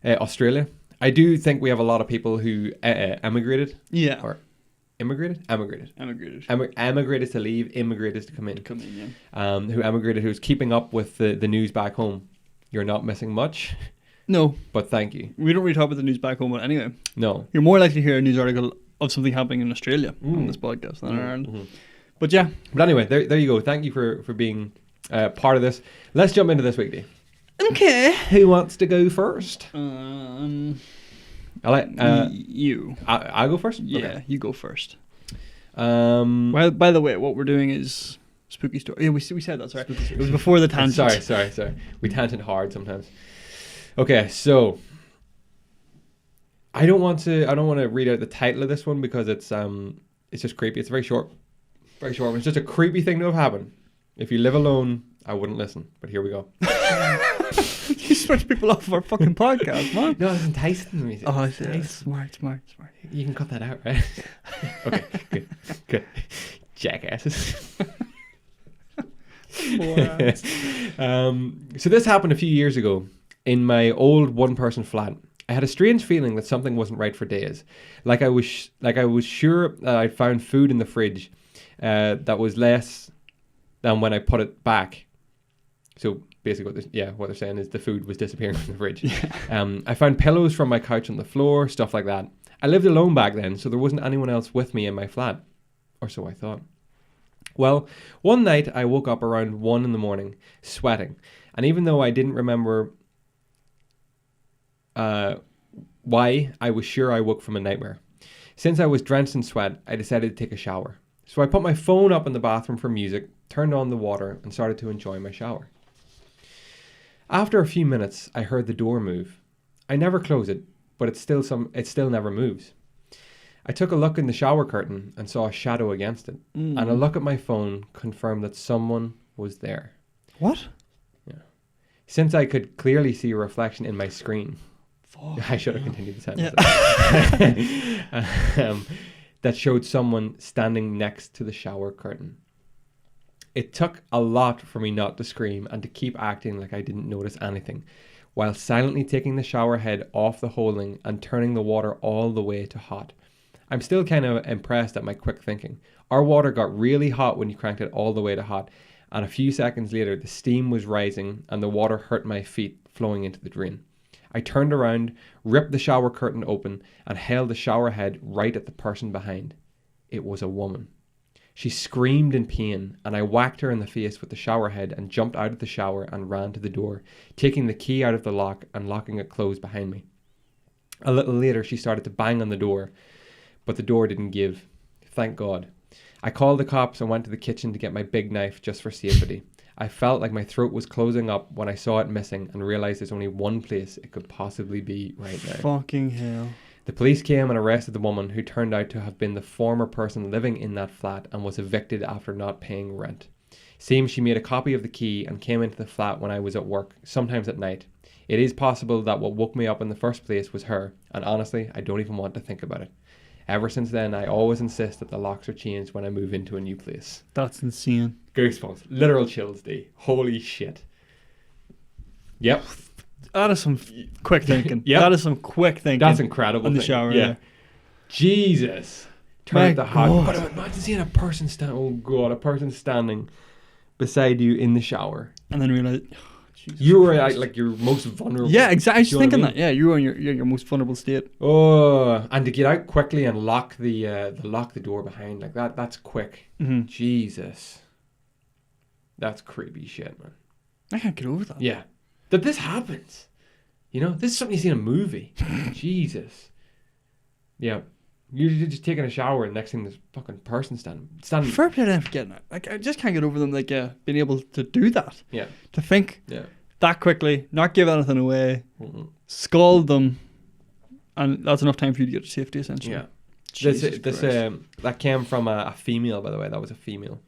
Australia. I do think we have a lot of people who emigrated.
Yeah.
Or emigrated to leave, immigrated to come in.
Yeah.
Who emigrated, who's keeping up with the news back home. You're not missing much.
No.
But thank you.
We don't really talk about the news back home anyway.
No.
You're more likely to hear a news article of something happening in Australia on this podcast than in Ireland. Mm-hmm. But yeah.
But anyway, there you go. Thank you for being part of this. Let's jump into this week, Dee.
Okay.
Who wants to go first?
I'll
let
you.
I'll go first?
Yeah,
okay.
You go first. Well, by the way, what we're doing is spooky story. Yeah, we said that, sorry. It was before the tangent.
Sorry. We tangent hard sometimes. Okay, so I don't want to read out the title of this one because it's just creepy. It's very short. It's just a creepy thing to have happened. If you live alone, I wouldn't listen. But here we go.
You switch people off our fucking podcast, man.
No, it's enticing me.
Oh, it's smart.
You can cut that out, right? Okay, good. Jackasses. So this happened a few years ago in my old one-person flat. I had a strange feeling that something wasn't right for days. Like I was sure that I'd found food in the fridge that was less than when I put it back. So basically what they're saying is the food was disappearing from the fridge. Yeah. I found pillows from my couch on the floor, stuff like that. I lived alone back then, so there wasn't anyone else with me in my flat. Or so I thought. Well, one night I woke up around 1 a.m, sweating. And even though I didn't remember why, I was sure I woke from a nightmare. Since I was drenched in sweat, I decided to take a shower. So I put my phone up in the bathroom for music, turned on the water, and started to enjoy my shower. After a few minutes, I heard the door move. I never close it, but it still never moves. I took a look in the shower curtain and saw a shadow against it. And a look at my phone confirmed that someone was there.
What?
Yeah. Since I could clearly see a reflection in my screen. I should have continued the sentence. Yeah. That showed someone standing next to the shower curtain. It took a lot for me not to scream and to keep acting like I didn't notice anything, while silently taking the shower head off the holding and turning the water all the way to hot. I'm still kind of impressed at my quick thinking. Our water got really hot when you cranked it all the way to hot, and a few seconds later the steam was rising and the water hurt my feet flowing into the drain. I turned around, ripped the shower curtain open, and held the shower head right at the person behind. It was a woman. She screamed in pain, and I whacked her in the face with the shower head and jumped out of the shower and ran to the door, taking the key out of the lock and locking it closed behind me. A little later, she started to bang on the door, but the door didn't give. Thank God. I called the cops and went to the kitchen to get my big knife just for safety. I felt like my throat was closing up when I saw it missing and realized there's only one place it could possibly be right now.
Fucking hell.
The police came and arrested the woman, who turned out to have been the former person living in that flat and was evicted after not paying rent. Seems she made a copy of the key and came into the flat when I was at work, sometimes at night. It is possible that what woke me up in the first place was her, and honestly, I don't even want to think about it. Ever since then, I always insist that the locks are changed when I move into a new place.
That's insane.
Goosebumps. Literal chills, D. Holy shit. Yep.
That is some quick thinking.
Yep.
That is some quick thinking.
That's incredible.
In the shower,
yeah. Jesus. Turn up the hot. But imagine seeing a person standing beside you in the shower.
And then realize,
you were at like your most vulnerable.
Yeah, exactly. I was thinking that. Yeah, you were in your most vulnerable state.
Oh, and to get out quickly and lock the door behind like that. That's quick.
Mm-hmm.
Jesus. That's creepy shit, man.
I can't get over that.
Yeah. That this happens. You know, this is something you see in a movie. Jesus. Yeah. You're just taking a shower and next thing there's a fucking person standing.
Fair play to them for getting it. Like, I just can't get over them, like, being able to do that.
Yeah.
To think.
Yeah.
that quickly, not give anything away, scald them, and that's enough time for you to get to safety, essentially.
Yeah. That came from a female, by the way. That was a female.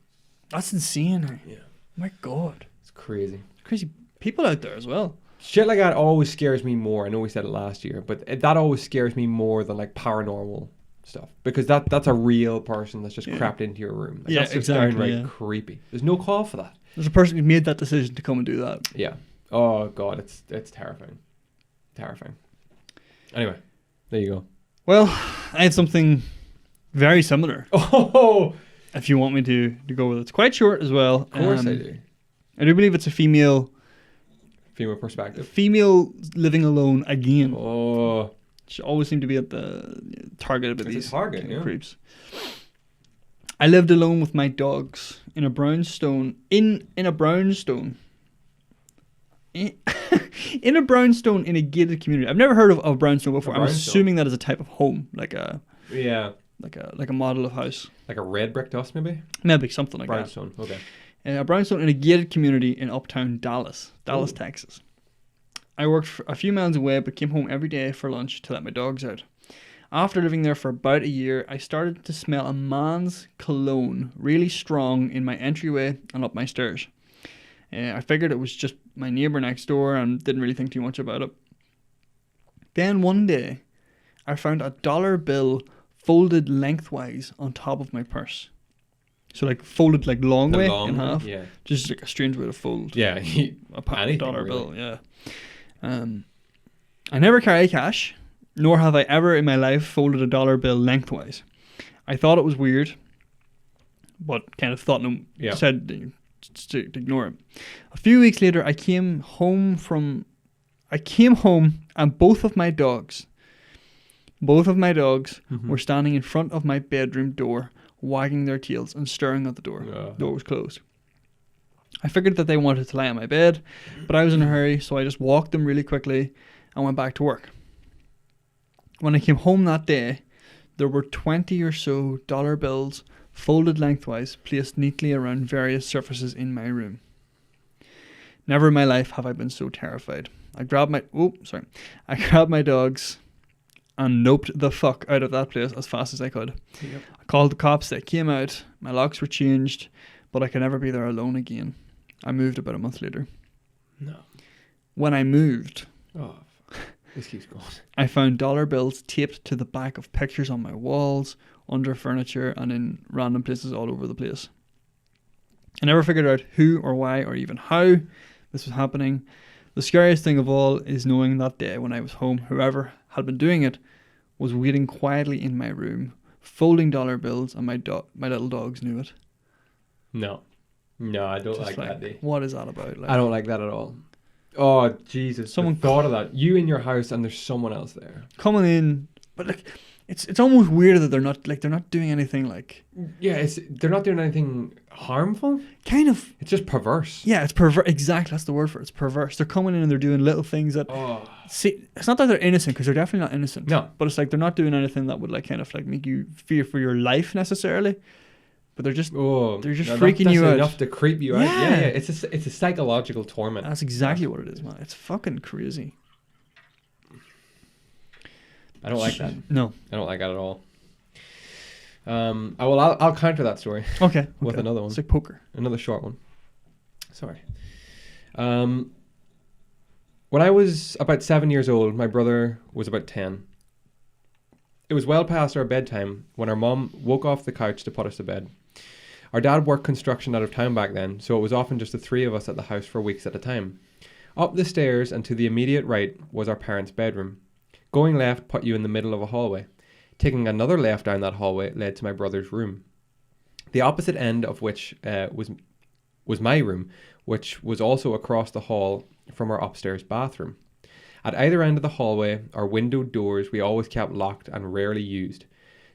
That's insane.
Yeah.
My God.
It's crazy.
Crazy people out there as well.
Shit like that always scares me more. I know we said it last year, but that always scares me more than like paranormal stuff, because that's a real person that's just crept into your room. Like, that's just downright creepy. There's no call for that.
There's a person who made that decision to come and do that.
Yeah. Oh God, it's terrifying. Terrifying. Anyway, there you go.
Well, I had something very similar.
Oh,
if you want me to go with it. It's quite short as well.
Of course I do.
I do believe it's a female
perspective.
Female living alone again.
Oh.
She always seemed to be at the target of these creeps. I lived alone with my dogs in a brownstone. In a brownstone in a gated community. I've never heard of a brownstone before. I'm assuming that is a type of home, like a model of house, like
a red brick house, maybe
something like
brownstone.
That.
Okay.
A brownstone in a gated community in uptown Dallas, Texas. I worked a few miles away, but came home every day for lunch to let my dogs out. After living there for about a year, I started to smell a man's cologne really strong in my entryway and up my stairs. I figured it was just my neighbour next door and didn't really think too much about it. Then one day, I found a dollar bill folded lengthwise on top of my purse. So like folded like long way in half. Yeah. Just like a strange way to fold.
Yeah.
a dollar bill, yeah. I never carry cash, nor have I ever in my life folded a dollar bill lengthwise. I thought it was weird, but kind of decided to ignore it. A few weeks later, I came home and both of my dogs were standing in front of my bedroom door, wagging their tails and staring at the door. The door was closed. I figured that they wanted to lie on my bed, but I was in a hurry, so I just walked them really quickly and went back to work. When I came home that day, there were 20 or so dollar bills folded lengthwise, placed neatly around various surfaces in my room. Never in my life have I been so terrified. I grabbed my dogs and noped the fuck out of that place as fast as I could. Yep. I called the cops, they came out, my locks were changed, but I could never be there alone again. I moved about a month later.
No.
When I moved...
Oh, this keeps going.
I found dollar bills taped to the back of pictures on my walls, under furniture, and in random places all over the place. I never figured out who or why or even how this was happening. The scariest thing of all is knowing that day when I was home, whoever had been doing it was waiting quietly in my room, folding dollar bills, and my little dogs knew it.
No, I don't like that. Day.
What is that about?
I don't like that at all. Oh Jesus! Someone thought of that. You in your house and there's someone else there
coming in, but like it's almost weird that they're not doing anything like.
Yeah, they're not doing anything harmful.
Kind of.
It's just perverse.
Yeah, it's perverse. Exactly, that's the word for it. It's perverse. They're coming in and they're doing little things that. Oh. See, it's not that they're innocent, because they're definitely not innocent.
No.
But it's like they're not doing anything that would like kind of like make you fear for your life necessarily. But they're just freaking you out.
Enough to creep you out. Yeah. It's a psychological torment.
That's exactly what it is, man. It's fucking crazy.
I don't like that.
No,
I don't like that at all. I'll counter that story.
Okay.
With another one.
It's like poker.
Another short one. Sorry. When I was about 7 years old, my brother was about 10. It was well past our bedtime when our mum woke off the couch to put us to bed. Our dad worked construction out of town back then, so it was often just the three of us at the house for weeks at a time. Up the stairs and to the immediate right was our parents' bedroom. Going left put you in the middle of a hallway. Taking another left down that hallway led to my brother's room. The opposite end of which was my room, which was also across the hall from our upstairs bathroom. At either end of the hallway are windowed doors we always kept locked and rarely used.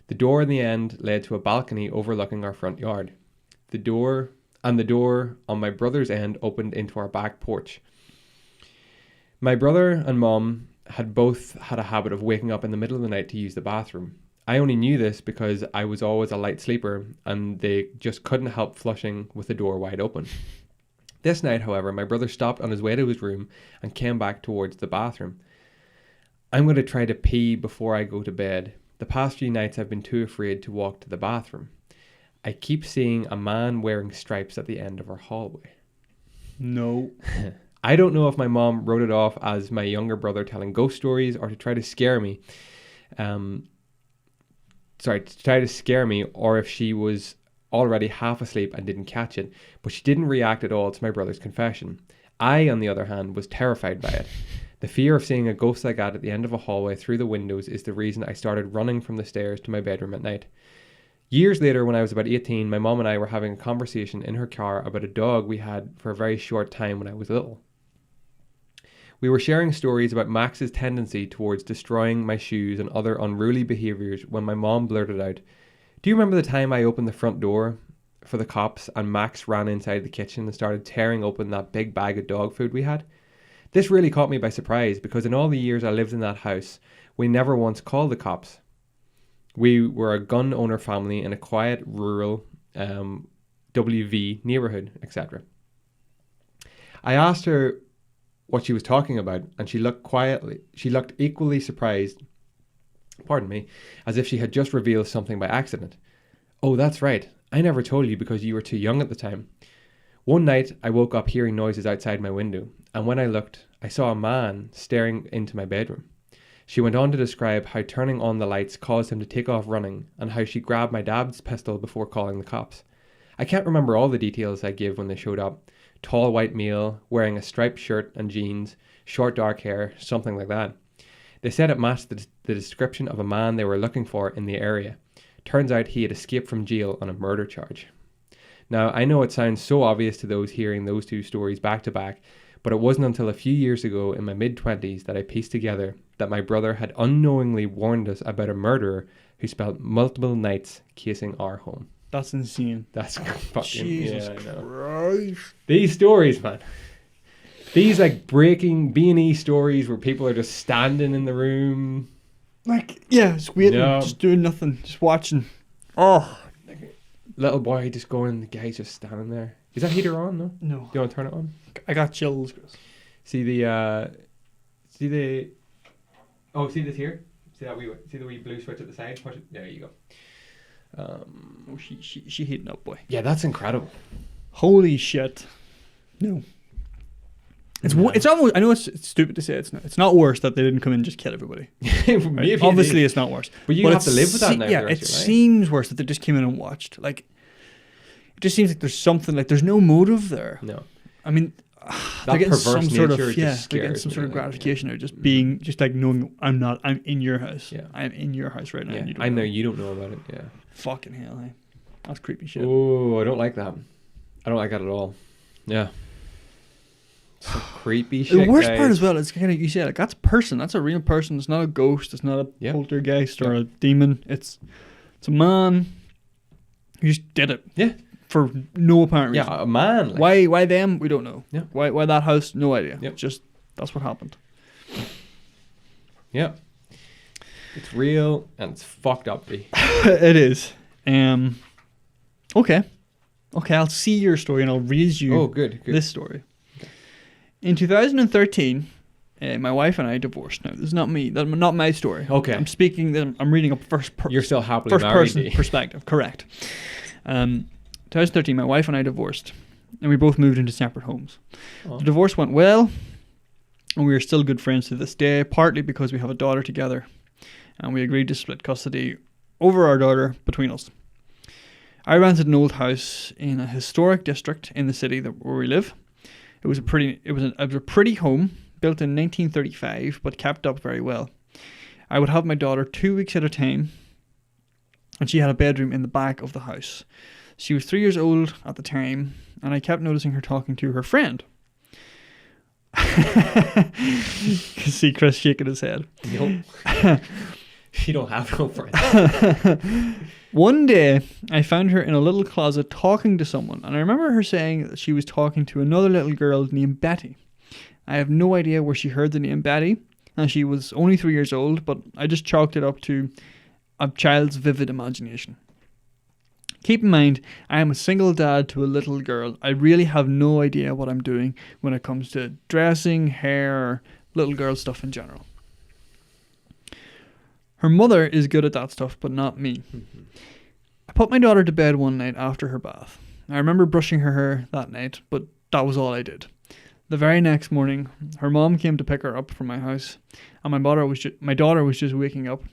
The door in the end led to a balcony overlooking our front yard. The door on my brother's end opened into our back porch. My brother and mum had both had a habit of waking up in the middle of the night to use the bathroom. I only knew this because I was always a light sleeper and they just couldn't help flushing with the door wide open. This night, however, my brother stopped on his way to his room and came back towards the bathroom. I'm going to try to pee before I go to bed. The past few nights I've been too afraid to walk to the bathroom. I keep seeing a man wearing stripes at the end of our hallway.
No.
I don't know if my mom wrote it off as my younger brother telling ghost stories or to try to scare me. To try to scare me, or if she was already half asleep and didn't catch it, but she didn't react at all to my brother's confession. I, on the other hand, was terrified by it. The fear of seeing a ghost like that at the end of a hallway through the windows is the reason I started running from the stairs to my bedroom at night. Years later, when I was about 18, my mom and I were having a conversation in her car about a dog we had for a very short time when I was little. We were sharing stories about Max's tendency towards destroying my shoes and other unruly behaviours when my mom blurted out, "Do you remember the time I opened the front door for the cops and Max ran inside the kitchen and started tearing open that big bag of dog food we had?" This really caught me by surprise because in all the years I lived in that house, we never once called the cops. We were a gun owner family in a quiet, rural WV neighbourhood, etc. I asked her what she was talking about, and she looked equally surprised, as if she had just revealed something by accident. "Oh, that's right. I never told you because you were too young at the time. One night, I woke up hearing noises outside my window, and when I looked, I saw a man staring into my bedroom." She went on to describe how turning on the lights caused him to take off running, and how she grabbed my dad's pistol before calling the cops. I can't remember all the details I gave when they showed up. Tall white male, wearing a striped shirt and jeans, short dark hair, something like that. They said it matched the description of a man they were looking for in the area. Turns out he had escaped from jail on a murder charge. Now, I know it sounds so obvious to those hearing those two stories back to back, but it wasn't until a few years ago in my mid-20s that I pieced together that my brother had unknowingly warned us about a murderer who spent multiple nights casing our home.
That's insane.
That's fucking...
Jesus Christ.
These stories, man. These like breaking B&E stories where people are just standing in the room.
Like, yeah, just waiting, just doing nothing, just watching. Oh.
Like little boy just going, the guy's just standing there. Is that heater on? No?
No.
Do you want to turn it on?
I got chills, Chris.
See this here? See the wee blue switch at the side? Push it. There you go.
She heating up, boy.
Yeah, that's incredible.
Holy shit. No. It's almost, I know it's stupid to say it's not worse that they didn't come in and just kill everybody. Right? Obviously it's not worse.
But you have to live with that now.
Yeah, it seems worse that they just came in and watched. Like, it just seems like there's something, like there's no motive there.
No.
I mean,
that perverse nature just
they're getting some sort of gratification out of just being, just like knowing I'm in your house.
Yeah.
I'm in your house right now.
Yeah.
And
I'm there, you don't know about it. Yeah.
Fucking hell, hey. That's creepy shit.
Oh, I don't like that. I don't like that at all. Yeah. Some creepy shit.
The worst part as well is kind of, you say, like, that's a person. That's a real person. It's not a ghost. It's not a poltergeist or a demon. It's a man who just did it.
Yeah.
For no apparent reason.
Yeah, a man. Like.
Why them? We don't know.
Yeah.
Why that house? No idea.
Yep.
Just, that's what happened.
Yeah. It's real and it's fucked up, B.
It is. Okay, I'll see your story and I'll read you this story. Okay. In 2013, my wife and I divorced. Now, this is not me. That's not my story.
Okay.
I'm reading a
You're still happily
first
married.
Person perspective. Correct. 2013, my wife and I divorced, and we both moved into separate homes. Oh. The divorce went well, and we are still good friends to this day, partly because we have a daughter together, and we agreed to split custody over our daughter between us. I rented an old house in a historic district in the city where we live. It was a pretty home, built in 1935, but kept up very well. I would have my daughter 2 weeks at a time, and she had a bedroom in the back of the house. She was 3 years old at the time, and I kept noticing her talking to her friend. You can see Chris shaking his head.
Nope. You don't have no friends.
One day, I found her in a little closet talking to someone, and I remember her saying that she was talking to another little girl named Betty. I have no idea where she heard the name Betty, and she was only 3 years old, but I just chalked it up to a child's vivid imagination. Keep in mind, I am a single dad to a little girl. I really have no idea what I'm doing when it comes to dressing, hair, little girl stuff in general. Her mother is good at that stuff, but not me. I put my daughter to bed one night after her bath. I remember brushing her hair that night, but that was all I did. The very next morning, her mom came to pick her up from my house, and my daughter was just waking up.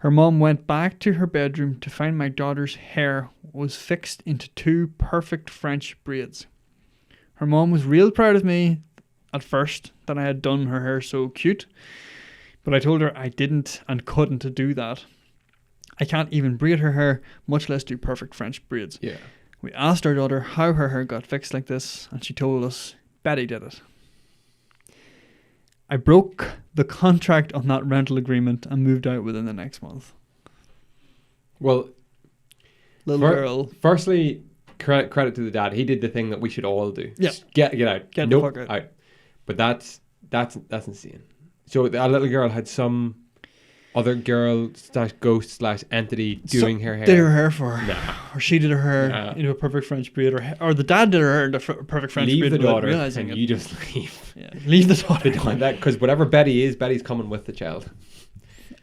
Her mom went back to her bedroom to find my daughter's hair was fixed into 2 perfect French braids. Her mom was real proud of me at first that I had done her hair so cute, but I told her I didn't and couldn't do that. I can't even braid her hair, much less do perfect French braids.
Yeah.
We asked our daughter how her hair got fixed like this, and she told us Betty did it. I broke the contract on that rental agreement and moved out within the next month.
Well,
girl.
Firstly, credit to the dad. He did the thing that we should all do.
Yeah.
Just get out.
Get the fuck out.
But that's insane. So that little girl had some other girl / ghost / entity doing her hair.
Did her hair for her.
Nah.
Or she did her hair into a perfect French braid. Or the dad did her hair into a perfect French braid.
Leave the daughter and you just leave.
Yeah, leave the daughter.
Because whatever Betty is, Betty's coming with the child.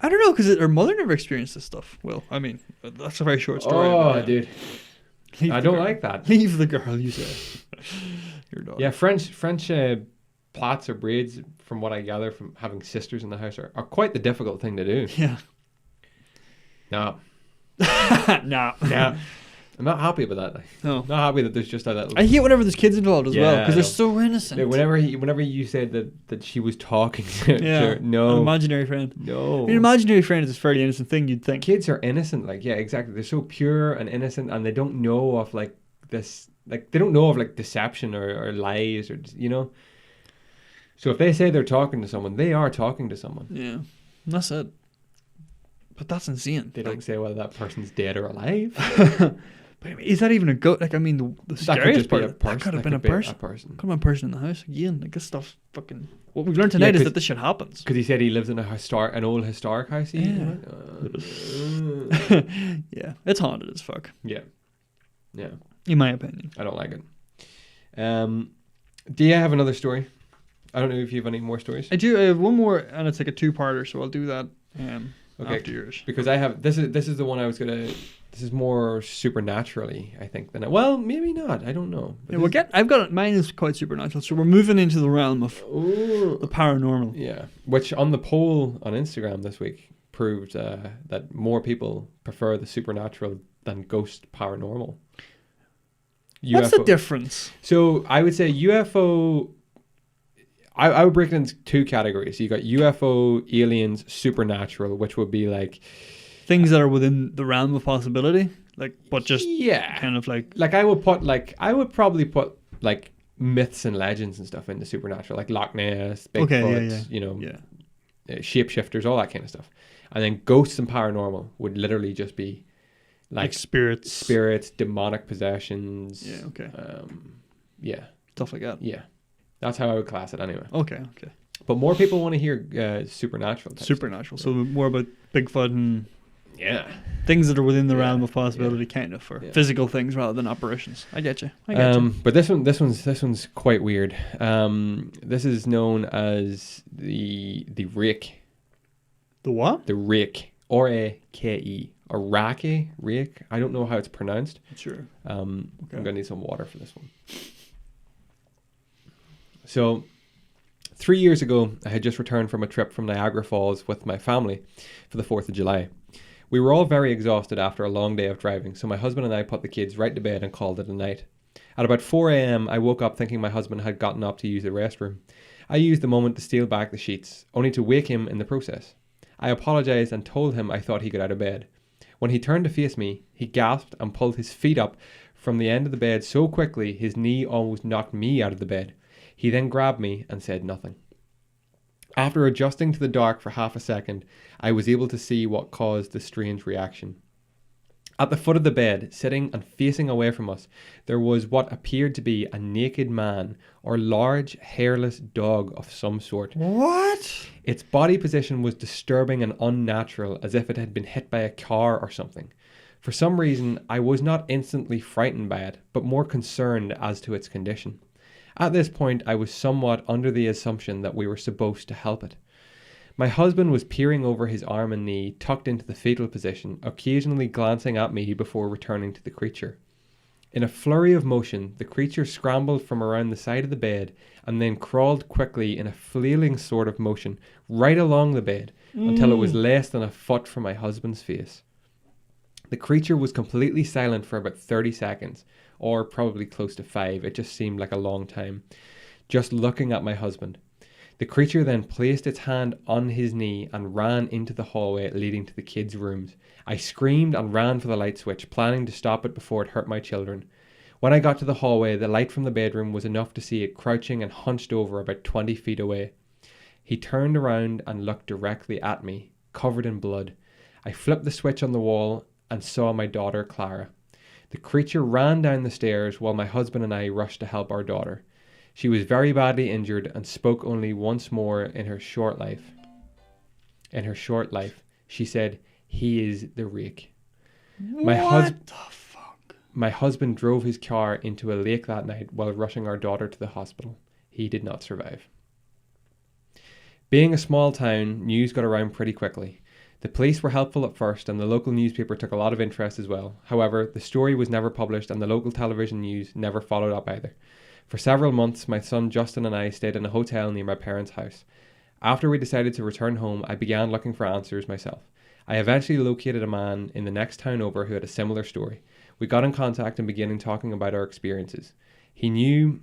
I don't know, because her mother never experienced this stuff. Well, I mean, that's a very short story.
Oh, dude. I don't like that.
Leave the girl, you say. Your daughter.
Yeah, French plaits or braids, from what I gather from having sisters in the house, are quite the difficult thing to do.
Yeah.
No.
No.
I'm not happy about that.
No.
Not happy that there's just a little...
I hate whenever there's kids involved as well, because they're so innocent.
Yeah, whenever you said that she was talking to her, no.
An imaginary friend.
No.
An imaginary friend is a fairly innocent thing, you'd think.
Kids are innocent, exactly. They're so pure and innocent, and they don't know of, this... they don't know of, deception or lies or, So if they say they're talking to someone, they are talking to someone.
Yeah. That's it. But that's insane.
They don't say whether that person's dead or alive.
But is that even a ghost? The scariest part. That could have been a person. Could have been a person in the house again. This stuff fucking. What we've learned tonight is that this shit happens.
Because he said he lives in an old historic house.
Yeah. Yeah, it's haunted as fuck.
Yeah.
In my opinion,
I don't like it. Do you have another story? I don't know if you have any more stories.
I do. I have one more, and it's like a 2-parter, so I'll do that. After yours.
Because I have this is the one I was gonna. This is more supernaturally, I think, than well, maybe not. I don't know.
But I've got it. Mine is quite supernatural, so we're moving into the realm of the paranormal.
Yeah, which on the poll on Instagram this week proved that more people prefer the supernatural than ghost paranormal. UFO.
What's the difference?
So I would say UFO. I would break it into 2 categories. You got UFO, aliens, supernatural, which would be
things that are within the realm of possibility, but just kind of
I would probably put myths and legends and stuff into supernatural, like Loch Ness, Bigfoot, shapeshifters, all that kind of stuff. And then ghosts and paranormal would literally just be spirits, demonic possessions.
Yeah. Okay. Stuff like that.
Yeah. That's how I would class it anyway.
Okay.
But more people want to hear supernatural.
Supernatural. So more about Bigfoot and things that are within the realm of possibility, kind of, for physical things rather than apparitions. I get you.
But this one's quite weird. This is known as the Rake.
The what?
The Rake. R-A-K-E. Or Rake. I don't know how it's pronounced.
Sure.
I'm gonna need some water for this one. So, 3 years ago, I had just returned from a trip from Niagara Falls with my family for the 4th of July. We were all very exhausted after a long day of driving, so my husband and I put the kids right to bed and called it a night. At about 4 a.m, I woke up thinking my husband had gotten up to use the restroom. I used the moment to steal back the sheets, only to wake him in the process. I apologized and told him I thought he got out of bed. When he turned to face me, he gasped and pulled his feet up from the end of the bed so quickly his knee almost knocked me out of the bed. He then grabbed me and said nothing. After adjusting to the dark for half a second, I was able to see what caused the strange reaction. At the foot of the bed, sitting and facing away from us, there was what appeared to be a naked man or large, hairless dog of some sort.
What?
Its body position was disturbing and unnatural, as if it had been hit by a car or something. For some reason, I was not instantly frightened by it, but more concerned as to its condition. At this point, I was somewhat under the assumption that we were supposed to help it. My husband was peering over his arm and knee, tucked into the fetal position, occasionally glancing at me before returning to the creature. In a flurry of motion, the creature scrambled from around the side of the bed and then crawled quickly in a flailing sort of motion right along the bed until it was less than a foot from my husband's face. The creature was completely silent for about 30 seconds, or probably close to 5. It just seemed like a long time, just looking at my husband. The creature then placed its hand on his knee and ran into the hallway leading to the kids' rooms. I screamed and ran for the light switch, planning to stop it before it hurt my children. When I got to the hallway, the light from the bedroom was enough to see it crouching and hunched over about 20 feet away. He turned around and looked directly at me, covered in blood. I flipped the switch on the wall and saw my daughter, Clara. The creature ran down the stairs while my husband and I rushed to help our daughter. She was very badly injured and spoke only once more in her short life. She said, "He is the Rake."
What the fuck?
My husband drove his car into a lake that night while rushing our daughter to the hospital. He did not survive. Being a small town, news got around pretty quickly. The police were helpful at first and the local newspaper took a lot of interest as well. However, the story was never published and the local television news never followed up either. For several months, my son Justin and I stayed in a hotel near my parents' house. After we decided to return home, I began looking for answers myself. I eventually located a man in the next town over who had a similar story. We got in contact and began talking about our experiences. He knew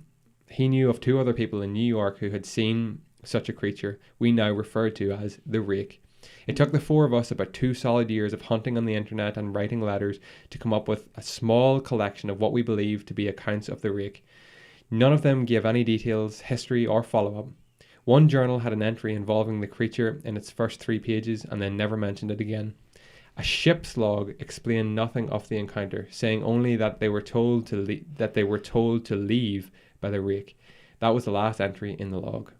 of 2 other people in New York who had seen such a creature we now refer to as the Rake. It took the 4 of us about 2 solid years of hunting on the internet and writing letters to come up with a small collection of what we believed to be accounts of the Rake. None of them gave any details, history, or follow-up. One journal had an entry involving the creature in its first 3 pages and then never mentioned it again. A ship's log explained nothing of the encounter, saying only that they were told to leave by the Rake. That was the last entry in the log.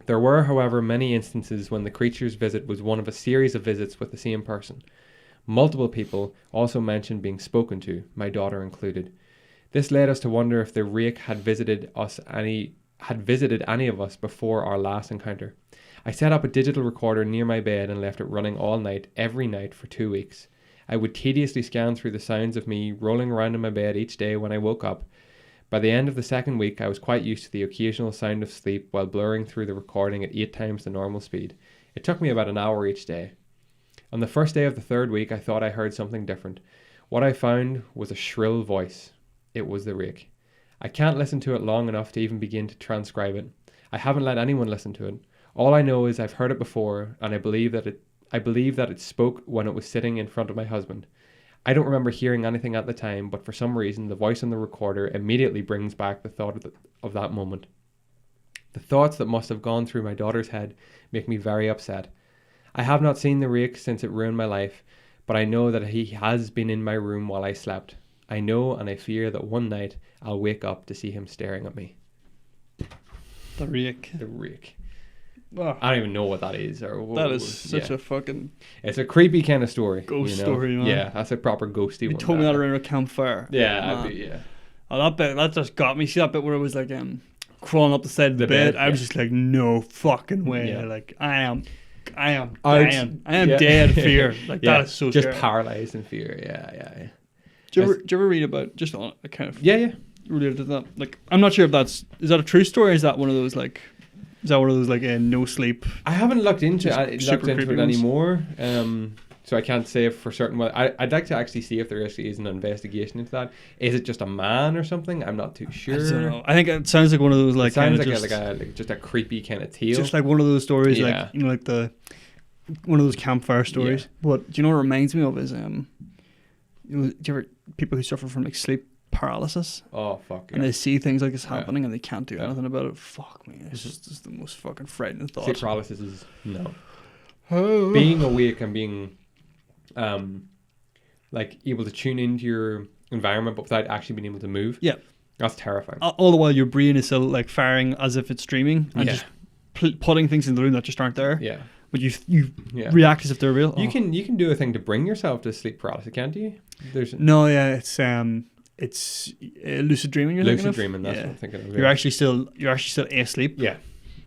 There were, however, many instances when the creature's visit was one of a series of visits with the same person. Multiple people also mentioned being spoken to, my daughter included. This led us to wonder if the Rake had visited any of us before our last encounter. I set up a digital recorder near my bed and left it running all night, every night for 2 weeks. I would tediously scan through the sounds of me rolling around in my bed each day when I woke up. By the end of the 2nd week, I was quite used to the occasional sound of sleep while blurring through the recording at 8 times the normal speed. It took me about an hour each day. On the first day of the 3rd week, I thought I heard something different. What I found was a shrill voice. It was the Rake. I can't listen to it long enough to even begin to transcribe it. I haven't let anyone listen to it. All I know is I've heard it before, and I believe that it spoke when it was sitting in front of my husband. I don't remember hearing anything at the time, but for some reason the voice on the recorder immediately brings back the thought of that moment. The thoughts that must have gone through my daughter's head make me very upset. I have not seen the Rake since it ruined my life, but I know that he has been in my room while I slept. I know and I fear that one night I'll wake up to see him staring at me.
The Rake.
The Rake.
Oh.
I don't even know what that is.
That is such a fucking...
It's a creepy kind of story.
Ghost story, man.
Yeah, that's a proper ghosty one.
You told me that around a campfire.
Yeah,
Oh, that bit, that just got me. See that bit where it was like crawling up the side of the bed? I was just like, no fucking way. Yeah. Like, I am dying. I am dead of fear. Like, that is so
just
scary.
Paralyzed in fear. Yeah.
Do you ever read about just on a kind of...
Yeah.
Related to that? Like, I'm not sure if is that a true story or is that one of those like... Is that one of those like no sleep?
I haven't looked into it anymore, so I can't say for certain. I'd like to actually see if there actually is an investigation into that. Is it just a man or something? I'm not too sure.
I don't know. I think it sounds like one of those like... It
sounds like just a creepy kind of tale.
Just like one of those stories, like like one of those campfire stories. Yeah. But do you know what it reminds me of is do you ever people who suffer from like sleep paralysis?
Oh fuck!
And they see things like this happening and they can't do anything about it. Fuck me! It's just the most fucking frightening thought.
Sleep paralysis is no. Being awake and being, like able to tune into your environment, but without actually being able to move.
Yeah,
that's terrifying.
All the while your brain is still like firing as if it's dreaming and just putting things in the room that just aren't there.
Yeah.
but you react as if they're real.
You can do a thing to bring yourself to sleep paralysis, can't you?
It's lucid dreaming.
Lucid dreaming. That's what I'm thinking of. Yeah.
You're actually still asleep.
Yeah.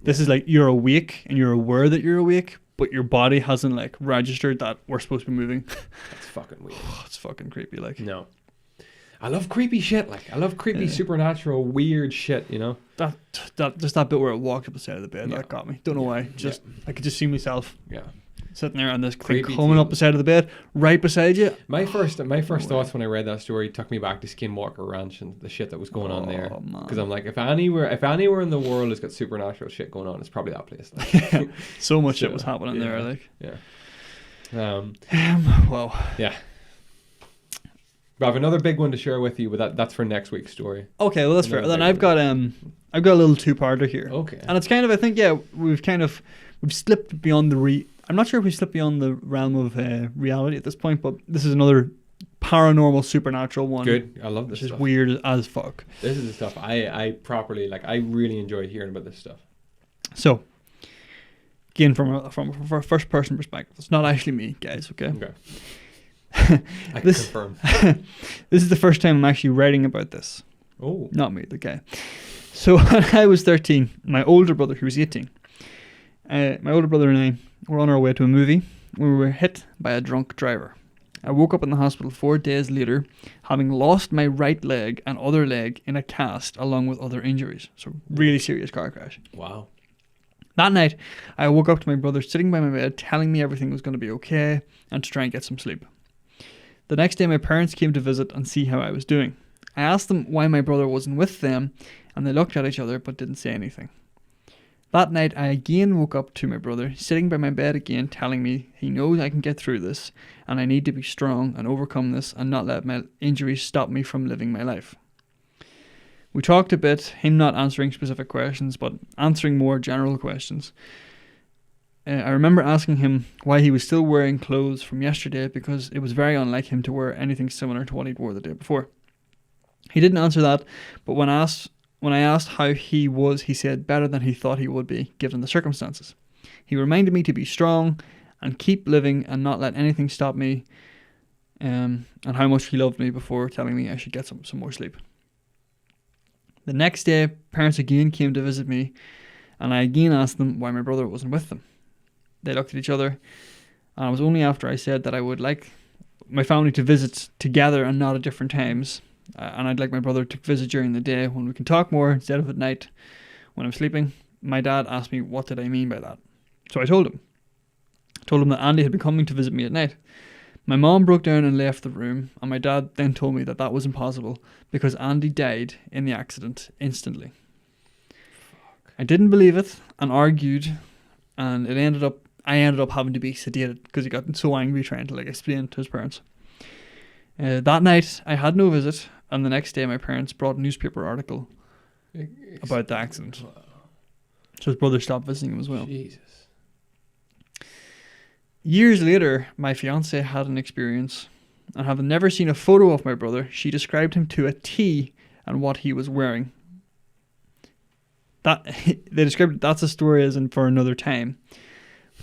This is like you're awake and you're aware that you're awake, but your body hasn't like registered that we're supposed to be moving.
That's fucking weird.
It's fucking creepy. Like
no. I love creepy shit. Like I love creepy, supernatural, weird shit. You know
that just that bit where it walked up the side of the bed that got me. Don't know why. Just I could just see myself.
Yeah.
Sitting there on this thing coming up the side of the bed, right beside you.
My first thoughts when I read that story took me back to Skinwalker Ranch and the shit that was going on there. Because I'm like, if anywhere in the world has got supernatural shit going on, it's probably that place. Like.
So much shit was happening there. Like,
well, yeah. But I have another big one to share with you, but that's for next week's story.
Okay, well that's fair. Then I've got a little two-parter here.
Okay.
And it's kind of, I think, we've slipped beyond I'm not sure if we slipped beyond the realm of reality at this point, but this is another paranormal, supernatural one.
Good. I love this stuff.
Which is weird as fuck.
This is the stuff I properly, like, I really enjoy hearing about this stuff. So,
again, from a first-person perspective, it's not actually me, guys, okay?
Okay. I can confirm.
This is the first time I'm actually writing about this.
Oh.
Not me, the guy. So, when I was 13, my older brother, who was 18, my older brother and I were on our way to a movie when we were hit by a drunk driver. I woke up in the hospital 4 days later, having lost my right leg and other leg in a cast, along with other injuries. So, really serious car crash.
Wow.
That night, I woke up to my brother sitting by my bed, telling me everything was going to be okay and to try and get some sleep. The next day, my parents came to visit and see how I was doing. I asked them why my brother wasn't with them, and they looked at each other but didn't say anything. That night, I again woke up to my brother sitting by my bed again, telling me he knows I can get through this, and I need to be strong and overcome this and not let my injuries stop me from living my life. We talked a bit, him not answering specific questions, but answering more general questions. I remember asking him why he was still wearing clothes from yesterday, because it was very unlike him to wear anything similar to what he'd wore the day before. He didn't answer that, but when I asked how he was, he said better than he thought he would be, given the circumstances. He reminded me to be strong and keep living and not let anything stop me, and how much he loved me before telling me I should get some more sleep. The next day, parents again came to visit me, and I again asked them why my brother wasn't with them. They looked at each other, and it was only after I said that I would like my family to visit together and not at different times, and I'd like my brother to visit during the day when we can talk more instead of at night when I'm sleeping. My dad asked me what did I mean by that. So I told him. That Andy had been coming to visit me at night. My mom broke down and left the room, and my dad then told me that was impossible because Andy died in the accident instantly. Fuck. I didn't believe it and argued, and I ended up having to be sedated because he got so angry trying to explain to his parents. That night, I had no visit, and the next day my parents brought a newspaper article about the accident. So his brother stopped visiting him as well.
Jesus.
Years later, my fiancée had an experience, and having never seen a photo of my brother, she described him to a T and what he was wearing. They described that's a story as in for another time.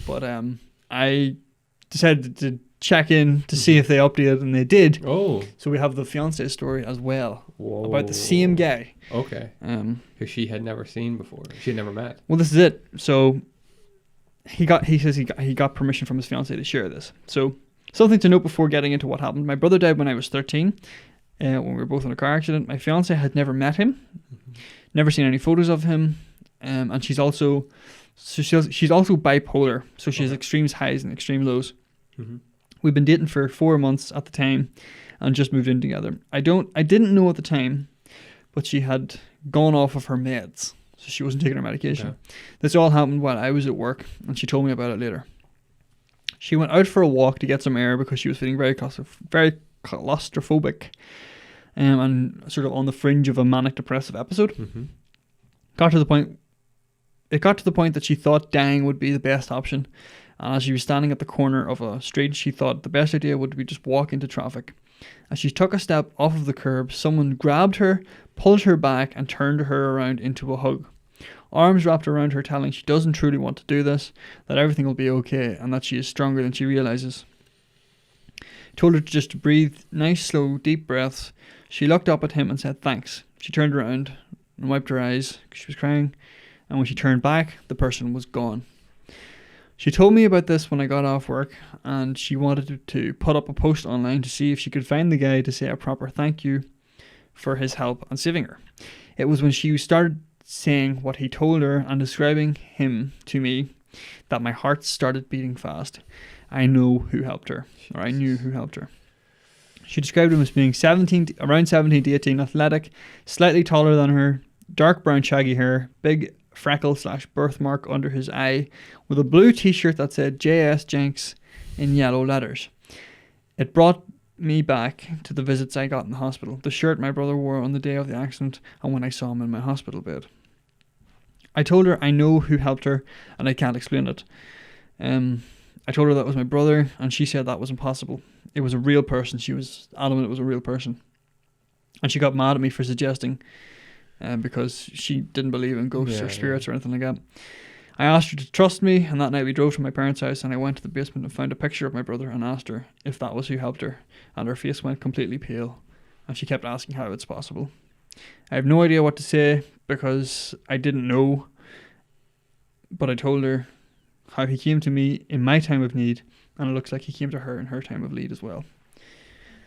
But I decided to check in to see if they updated, and they did.
Oh.
So we have the fiancé story as well.
Whoa.
About the same guy.
Okay. Who she had never seen before. She had never met.
Well, this is it. So he says he got permission from his fiancée to share this. So something to note before getting into what happened. My brother died when I was 13, when we were both in a car accident. My fiancée had never met him, never seen any photos of him, and she's also bipolar, so she has extreme highs and extreme lows. Mm-hmm. We've been dating for 4 months at the time and just moved in together. I didn't know at the time, but she had gone off of her meds, so she wasn't taking her medication. Okay. This all happened while I was at work, and she told me about it later. She went out for a walk to get some air because she was feeling very claustrophobic, and sort of on the fringe of a manic depressive episode. Mm-hmm. It got to the point that she thought dying would be the best option. And as she was standing at the corner of a street, she thought the best idea would be just walk into traffic. As she took a step off of the curb, someone grabbed her, pulled her back, and turned her around into a hug. arms wrapped around her, telling she doesn't truly want to do this, that everything will be okay, and that she is stronger than she realizes. Told her just to breathe nice, slow, deep breaths. She looked up at him and said thanks. She turned around and wiped her eyes because she was crying, and when she turned back, the person was gone. She told me about this when I got off work, and she wanted to put up a post online to see if she could find the guy to say a proper thank you for his help and saving her. It was when she started saying what he told her and describing him to me that my heart started beating fast. I know who helped her, or I knew who helped her. She described him as being around 17 to 18, athletic, slightly taller than her, dark brown shaggy hair, big freckle/birthmark under his eye, with a blue t-shirt that said JS Jenks in yellow letters. It brought me back to the visits I got in the hospital, the shirt my brother wore on the day of the accident, and when I saw him in my hospital bed. I told her I know who helped her, and I can't explain it. I told her that was my brother, and she said that was impossible. It was a real person. She was adamant it was a real person. And she got mad at me for suggesting, because she didn't believe in ghosts or spirits or anything like that. I asked her to trust me, and that night we drove to my parents' house, and I went to the basement and found a picture of my brother and asked her if that was who helped her, and her face went completely pale, and she kept asking how it's possible. I have no idea what to say because I didn't know, but I told her how he came to me in my time of need, and it looks like he came to her in her time of need as well.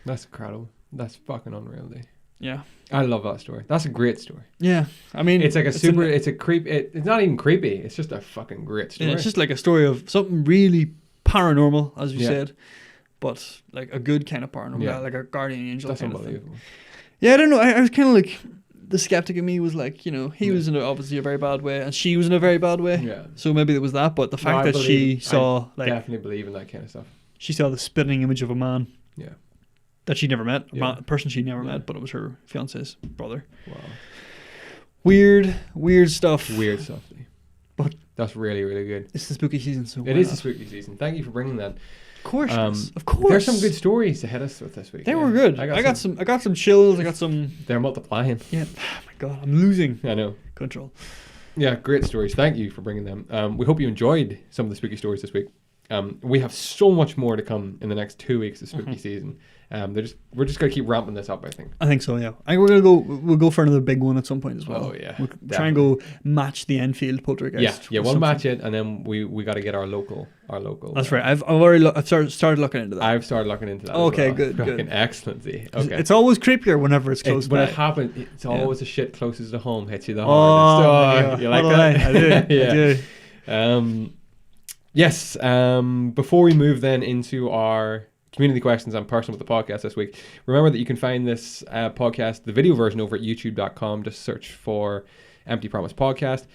That's incredible. That's fucking unreal, dude.
Yeah.
I love that story. That's a great story.
Yeah. I mean,
it's like it's a creep. It's not even creepy. It's just a fucking great story.
Yeah, it's just like a story of something really paranormal, as you said, but like a good kind of paranormal, like a guardian angel. That's kind unbelievable. Of thing. Yeah, I don't know. I was kind of like, the skeptic in me was like, he was in obviously a very bad way, and she was in a very bad way. Yeah. So maybe there was that, but the fact that she saw, like,
definitely believe in that kind of stuff.
She saw the spitting image of a man.
Yeah.
That she never met, a person she never met, but it was her fiance's brother.
Wow.
Weird stuff.
Weird stuff. But that's really, really good.
It's the spooky season, so
it is the spooky season. Thank you for bringing that.
Of course, of course.
There's some good stories to hit us with this week.
They were good. I got some chills. I got some.
They're multiplying.
Yeah. Oh my god, I'm losing.
I know.
Control.
Yeah, great stories. Thank you for bringing them. We hope you enjoyed some of the spooky stories this week. We have so much more to come in the next 2 weeks of spooky season. We're just gonna keep ramping this up, I think.
I think so, yeah. I think we'll go for another big one at some point as well.
Oh yeah.
We'll try and go match the Enfield poltergeist.
Yeah, we'll match it, and then we got to get our local.
That's right. I've already started looking into that.
I've started looking into that.
Okay,
as well.
good.
Excellent. Okay.
It's always creepier whenever it's close by.
When it happens, it's always the shit closest to home hits you the hardest. You like that?
I do.
I do. Yes. Before we move then into our community questions and personal with the podcast this week, remember that you can find this podcast, the video version, over at youtube.com. Just search for Empty Promise Podcast.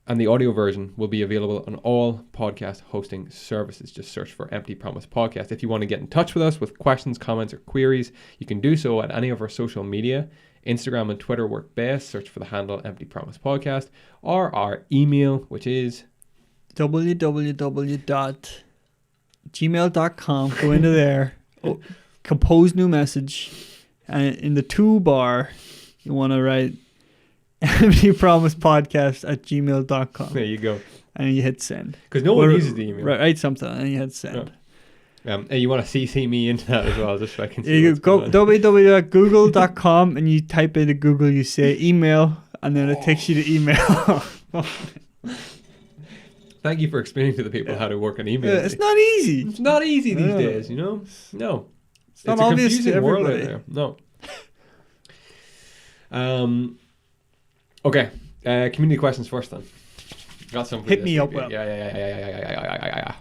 And the audio version will be available on all podcast hosting services. Just search for Empty Promise Podcast. If you want to get in touch with us with questions, comments, or queries, you can do so at any of our social media. Instagram and Twitter work best. Search for the handle Empty Promise Podcast, or our email, which is
www.gmail.com. Go into there, compose new message, and in the toolbar you want to write Empty Promise Podcast at gmail.com.
There you go.
And you hit send.
Because no one uses the email.
Write something and you hit send.
And you want to CC me into that as well, just so I can see.
You go www.google.com and you type into Google, you say email, and then it takes you to email.
Thank you for explaining to the people how to work an email.
It's not easy.
It's not easy these days, No.
It's not obvious to everybody.
World out there. No. Okay. Community questions first then. Got some.
Hit me up. Well.
Yeah.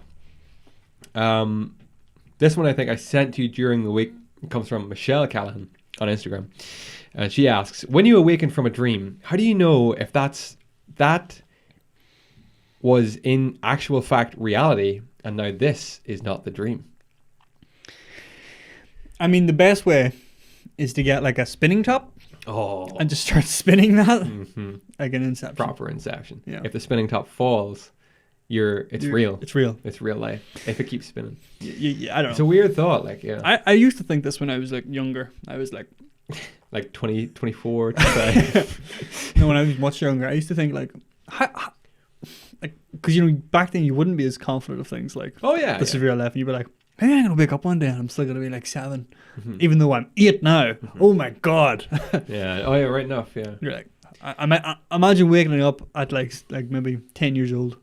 This one I think I sent to you during the week. It comes from Michelle Callahan on Instagram. And she asks, when you awaken from a dream, how do you know if that was in actual fact reality and now this is not the dream?
I mean, the best way is to get like a spinning top. And just start spinning that like an Inception.
Proper Inception.
Yeah.
If the spinning top falls, it's real.
It's real.
It's real life. If it keeps spinning.
I don't know.
It's a weird thought. Like,
I used to think this when I was like younger. I was like,
Like 20, 24, 25.
No, when I was much younger, I used to think like, because back then you wouldn't be as confident of things like severe left. You'd be like, maybe I'm gonna wake up one day and I'm still gonna be like 7, even though I'm 8 now. Oh my god.
Yeah. Oh yeah. Right enough. Yeah.
You're like, I imagine waking up at like maybe 10 years old,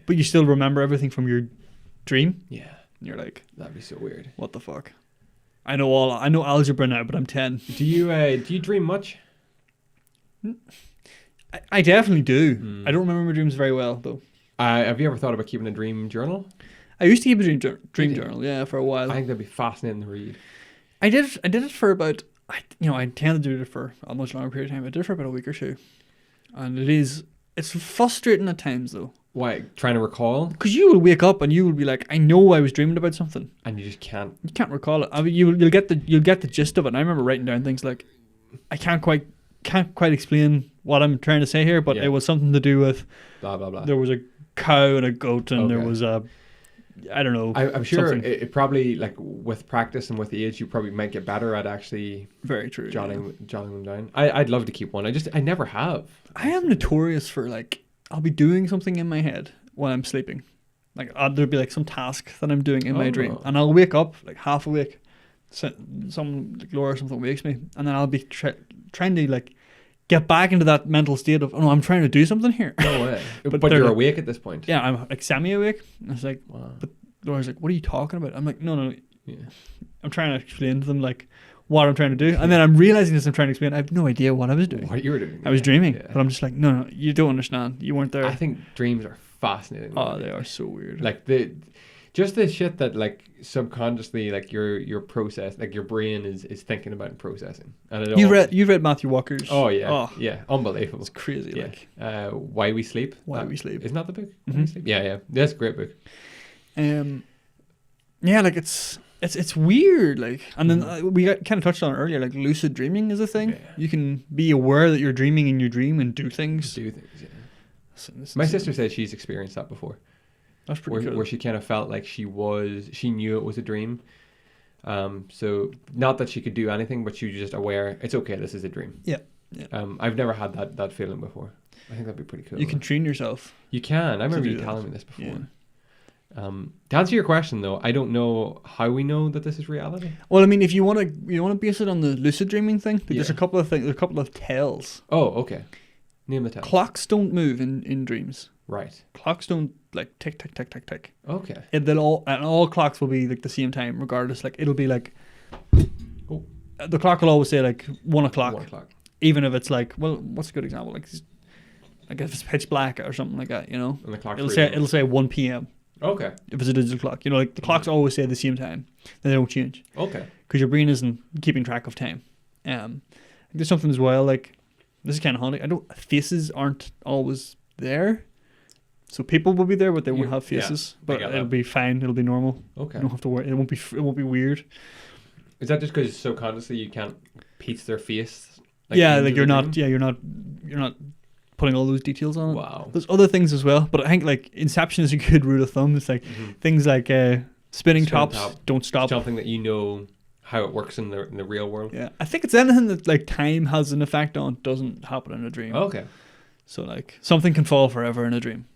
but you still remember everything from your dream.
Yeah.
And you're like,
that'd be so weird.
What the fuck? I know algebra now, but I'm 10.
Do you dream much?
I definitely do. I don't remember my dreams very well though.
Have you ever thought about keeping a dream journal?
I used to keep a dream journal, yeah, for a while.
I think that'd be fascinating to read.
I did it for about, I tend to do it for a much longer period of time. I did it for about a week or 2. And it's frustrating at times though.
Why? Trying to recall?
Because you will wake up and you will be like, I know I was dreaming about something.
And you just can't.
You can't recall it. I mean, you'll get the gist of it. And I remember writing down things like, I can't quite explain what I'm trying to say here, but it was something to do with
blah blah blah.
There was a cow and a goat, and there was I don't know.
I'm sure it probably, like, with practice and with the age, you probably might get better at actually
very true
jotting them down. I'd love to keep one. I never have.
I am notorious for, like, I'll be doing something in my head while I'm sleeping. Like, there'll be like some task that I'm doing in my dream, and I'll wake up like half awake. Some like Laura or something wakes me, and then I'll be trying to like get back into that mental state of, oh no, I'm trying to do something here.
No way. but you're awake at this point.
Yeah, I'm like semi-awake. And I was like, wow. But Laura's like, what are you talking about? I'm like, no. Yeah. I'm trying to explain to them like what I'm trying to do, and then I'm realizing as I'm trying to explain, I have no idea what I was doing.
What you were doing?
I was dreaming, but I'm just like, no, you don't understand. You weren't there.
I think dreams are fascinating.
Oh, they are so weird.
Like just the shit that like subconsciously like your process, like your brain is thinking about and processing. And
you've read Matthew Walker's.
Oh yeah, yeah, unbelievable.
It's crazy.
Yeah.
Like
Why We Sleep.
Why We Sleep.
Isn't that the book? Mm-hmm. Yeah, that's a great book.
Yeah, like it's weird, like, and then we kind of touched on it earlier. Like lucid dreaming is a thing. Yeah. You can be aware that you're dreaming in your dream and do things.
Yeah. My sister said she's experienced that before.
That's pretty cool.
Where she kind of felt like she knew it was a dream. So not that she could do anything, but she was just aware. It's okay. This is a dream.
Yeah.
I've never had that feeling before. I think that'd be pretty cool.
You can train yourself.
You can. I remember you telling me this before. Yeah. To answer your question though, I don't know how we know that this is reality.
Well, I mean, if you want to base it on the lucid dreaming thing, there's a couple of things. There's a couple of tells.
Oh, okay. Name the tells.
Clocks don't move in dreams.
Right.
Clocks don't like tick tick tick tick tick.
Okay.
All clocks will be like the same time regardless. Like it'll be like, the clock will always say like 1 o'clock.
1 o'clock.
Even if it's like, well, what's a good example? Like if it's pitch black or something like that, you know.
And the clock.
It'll say 1 p.m.
Okay.
If it's a digital clock, you know, like the clocks always say the same time. They don't change.
Okay.
Because your brain isn't keeping track of time. There's something as well, like, this is kind of handy. Faces aren't always there. So people will be there, but they won't have faces. But it'll be fine. It'll be normal.
Okay.
You don't have to worry. It won't be weird.
Is that just because subconsciously you can't piece their face?
Like you're not putting all those details on it.
Wow.
There's other things as well, but I think like Inception is a good rule of thumb. It's like things like spinning tops don't stop.
Something that you know how it works in the real world.
Yeah, I think it's anything that like time has an effect on doesn't happen in a dream.
Okay.
So like something can fall forever in a dream,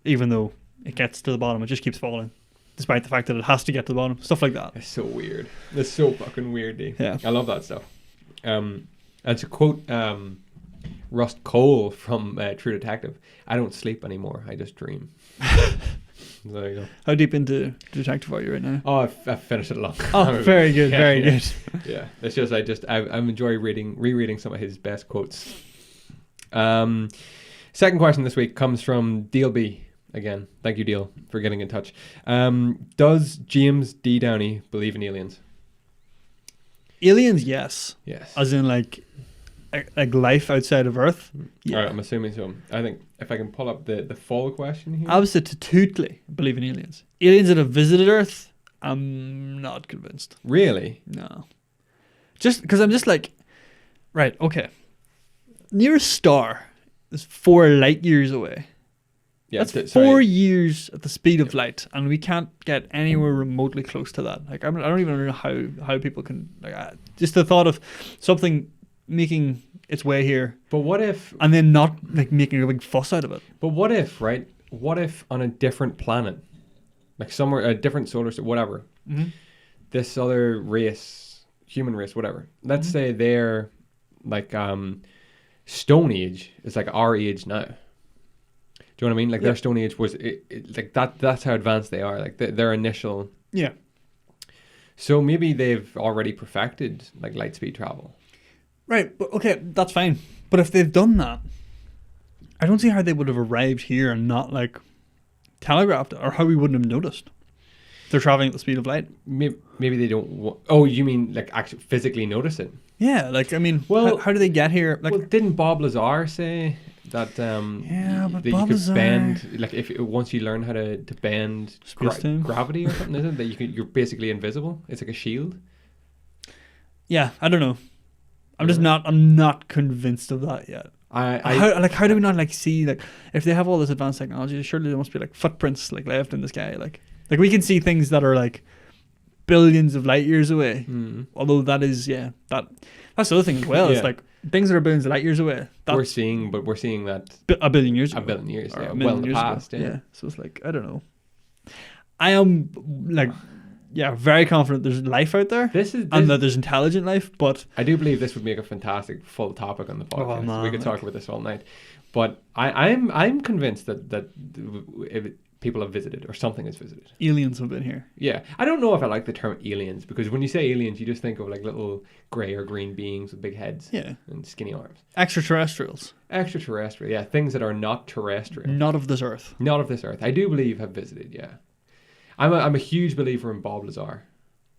even though it gets to the bottom, it just keeps falling, despite the fact that it has to get to the bottom. Stuff like that.
It's so weird. It's so fucking weird, dude.
Yeah.
I love that stuff. And to quote Rust Cole from True Detective, I don't sleep anymore. I just dream. There you go.
How deep into Detective are you right now?
Oh, I've finished it long.
Oh, very good, very good.
Yeah, it's just I enjoy rereading some of his best quotes. Second question this week comes from Deal B. Again, thank you, Deal, for getting in touch. Does James D. Downey believe in aliens?
Aliens, yes.
Yes.
As in like life outside of Earth.
Yeah. All right, I'm assuming so. I think if I can pull up the full question here.
Absolutely believe in aliens. Aliens that have visited Earth, I'm not convinced.
Really?
No. Just because I'm just like, right, okay. Nearest star is 4 light years away. Yeah, that's 4 years at the speed of light, and we can't get anywhere remotely close to that. Like I don't even know how people can just the thought of something making its way here.
But what if...
And then not like making a big fuss out of it.
But what if, right? What if on a different planet, like somewhere, a different solar system, whatever, this other race, human race, whatever, let's say they're like Stone Age is like our age now. Do you know what I mean? Like their Stone Age was like that. That's how advanced they are. Like their initial.
Yeah.
So maybe they've already perfected like light speed travel.
Right, but okay, that's fine. But if they've done that, I don't see how they would have arrived here and not like telegraphed it, or how we wouldn't have noticed. They're traveling at the speed of light.
Maybe they don't. Oh, you mean like actually physically notice it?
Yeah, like I mean, well, how do they get here? Like,
well, didn't Bob Lazar say that?
But
that
Bob
you could
Lazar...
bend, like if once you learn how to bend gravity or something, isn't it? That you're basically invisible. It's like a shield.
Yeah, I don't know. I'm not convinced of that yet. How do we not like see like if they have all this advanced technology? Surely there must be like footprints like left in the sky. Like we can see things that are like billions of light years away. Although that is that's the other thing as well. It's like things that are billions of light years away.
We're seeing that
a billion years ago.
A billion years,
yeah.
Well in the past,
yeah. So it's like I don't know. I am like. Yeah, very confident there's life out there, and that there's intelligent life. But
I do believe this would make a fantastic full topic on the podcast.
Man,
we could talk about this all night. But I'm convinced that if people have visited or something has visited.
Aliens have been here.
Yeah, I don't know if I like the term aliens because when you say aliens, you just think of like little grey or green beings with big heads.
Yeah.
And skinny arms.
Extraterrestrials.
Extraterrestrial, yeah, things that are not terrestrial.
Not of this earth.
Not of this earth. I do believe have visited. Yeah. I'm a huge believer in Bob Lazar.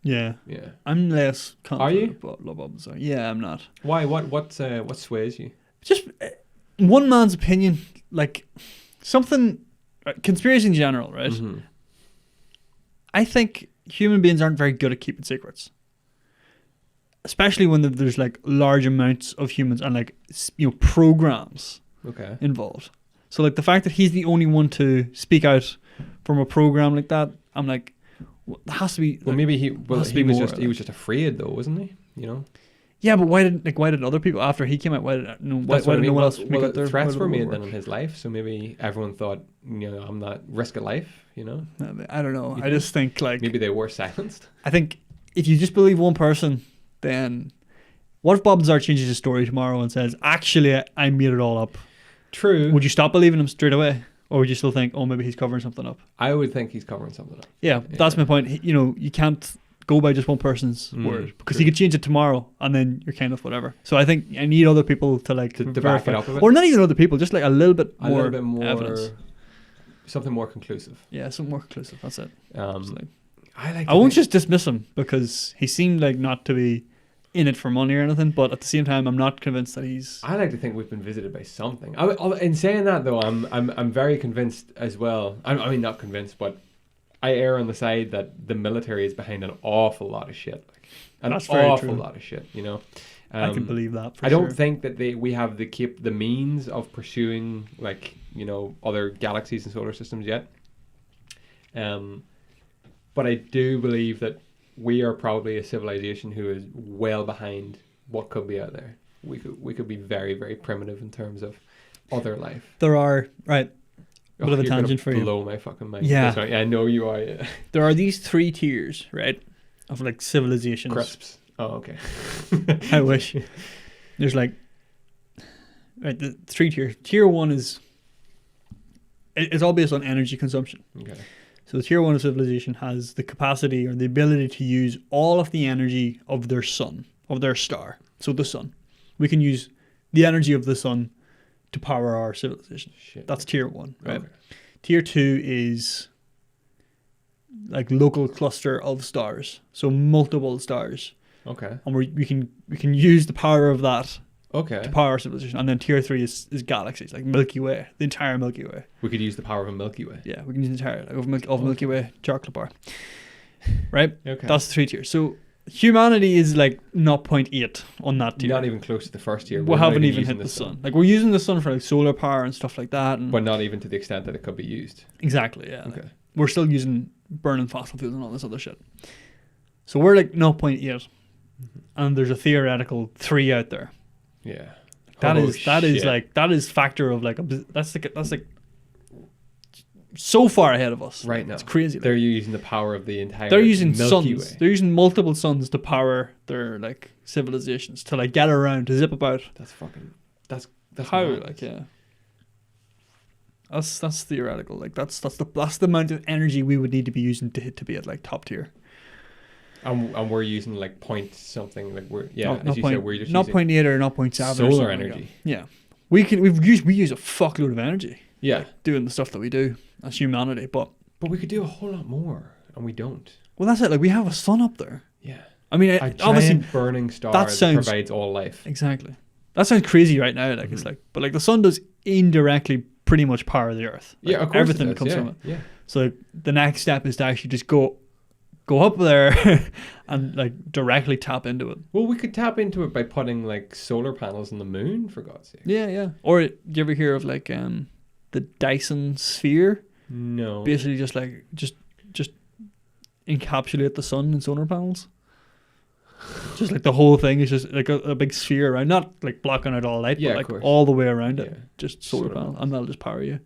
Yeah.
Yeah.
I'm less confident.
Are you?
Bob Lazar. Yeah, I'm not.
Why? What sways you?
Just one man's opinion, like something conspiracy in general, right?
Mm-hmm.
I think human beings aren't very good at keeping secrets. Especially when there's like large amounts of humans and like programs involved. So like the fact that he's the only one to speak out from a program like that, I'm like, well, it has to be.
Well, maybe he was just afraid though, wasn't he? You know.
Yeah, but why did other people after he came out? Why did no one else make up their?
Threats were made then in his life, so maybe everyone thought, I'm not risk of life. I
don't know. I just think like
maybe they were silenced.
I think if you just believe one person, then what if Bob Lazar changes his story tomorrow and says, "Actually, I made it all up"?
True.
Would you stop believing him straight away? Or would you still think, maybe he's covering something up?
I would think he's covering something up.
Yeah, that's my point. You can't go by just one person's word because he could change it tomorrow and then you're kind of whatever. So I think I need other people to like
to back it up a bit.
Or not even other people, just like a little bit more evidence.
Something more conclusive.
Yeah, something more conclusive. That's it.
I
won't just dismiss him because he seemed like not to be in it for money or anything, but at the same time I'm not convinced that he's...
I like to think we've been visited by something. In saying that though, I'm very convinced as well. I mean not convinced, but I err on the side that the military is behind an awful lot of shit. That's an awful lot of shit,
I can believe that
I don't think that we have the means of pursuing other galaxies and solar systems yet. But I do believe that we are probably a civilization who is well behind what could be out there. We could be very, very primitive in terms of other life.
There are, right, a bit of a tangent for you.
Blow my fucking mind.
Yeah.
I know you are. Yeah.
There are these 3 tiers, right, of like civilizations.
Crisps. Oh, okay.
I wish. There's like, right, the 3 tiers. Tier 1 is, it's all based on energy consumption.
Okay.
So the tier 1 of civilization has the capacity or the ability to use all of the energy of their sun, of their star. So the sun. We can use the energy of the sun to power our civilization.
Shit.
That's tier 1, right?
Okay.
Tier 2 is like local cluster of stars. So multiple stars.
Okay.
And we can use the power of that
to
power our civilization. And then tier 3 is galaxies, like Milky Way, the entire Milky Way.
We could use the power of a Milky Way.
Yeah, we can use the entire of Milky Way chocolate bar. Right?
Okay.
That's the 3 tiers. So humanity is like 0.8 on that tier.
Not even close to the first tier.
We haven't even hit the sun. Like we're using the sun for like solar power and stuff like that.
But not even to the extent that it could be used.
Exactly, yeah.
Okay.
Like, we're still using burning fossil fuels and all this other shit. So we're like 0.8. And there's a theoretical 3 out there.
Yeah.
That is factor of like that's like so far ahead of us
right now.
It's crazy.
They're using the power of the entire.
They're using
Milky
suns.
Way.
They're using multiple suns to power their like civilizations to like get around to zip about.
That's
how
madness.
like yeah. That's theoretical. Like that's the amount of energy we would need to be using to be at like top tier.
And we're using like point something like we're
not
you
point,
said we're just
not
using
0.8 or not 0.7
solar energy.
Like yeah, we use a fuckload of energy.
Yeah,
like, doing the stuff that we do as humanity, but
we could do a whole lot more, and we don't.
Well, that's it. Like we have a sun up there.
Yeah,
I mean, obviously
burning star that provides all life.
Exactly. That sounds crazy right now. Like it's like, but like the sun does indirectly pretty much power the earth. Like,
yeah, of course
everything comes from it.
Yeah.
So the next step is to actually just go up there and like directly tap into it.
Well, we could tap into it by putting like solar panels on the moon, for God's sake.
Yeah, yeah. Or do you ever hear of like the Dyson sphere?
No.
Basically, just encapsulate the sun in solar panels. Just like the whole thing is just like a big sphere around, not like blocking out all light, but like all the way around it. Just solar panels, and that'll just power you.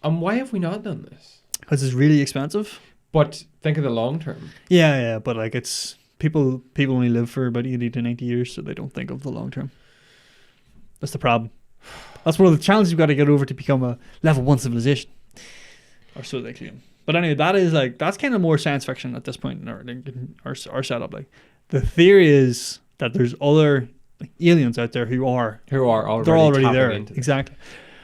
And why have we not done this?
Because it's really expensive.
But think of the long term.
Yeah, but like it's people only live for about 80 to 90 years, so they don't think of the long term. That's the problem. That's one of the challenges we've got to get over to become a level 1 civilization, or so they claim. But anyway, that's kind of more science fiction at this point in our setup. Like the theory is that there's other like aliens out there who are already there. Exactly.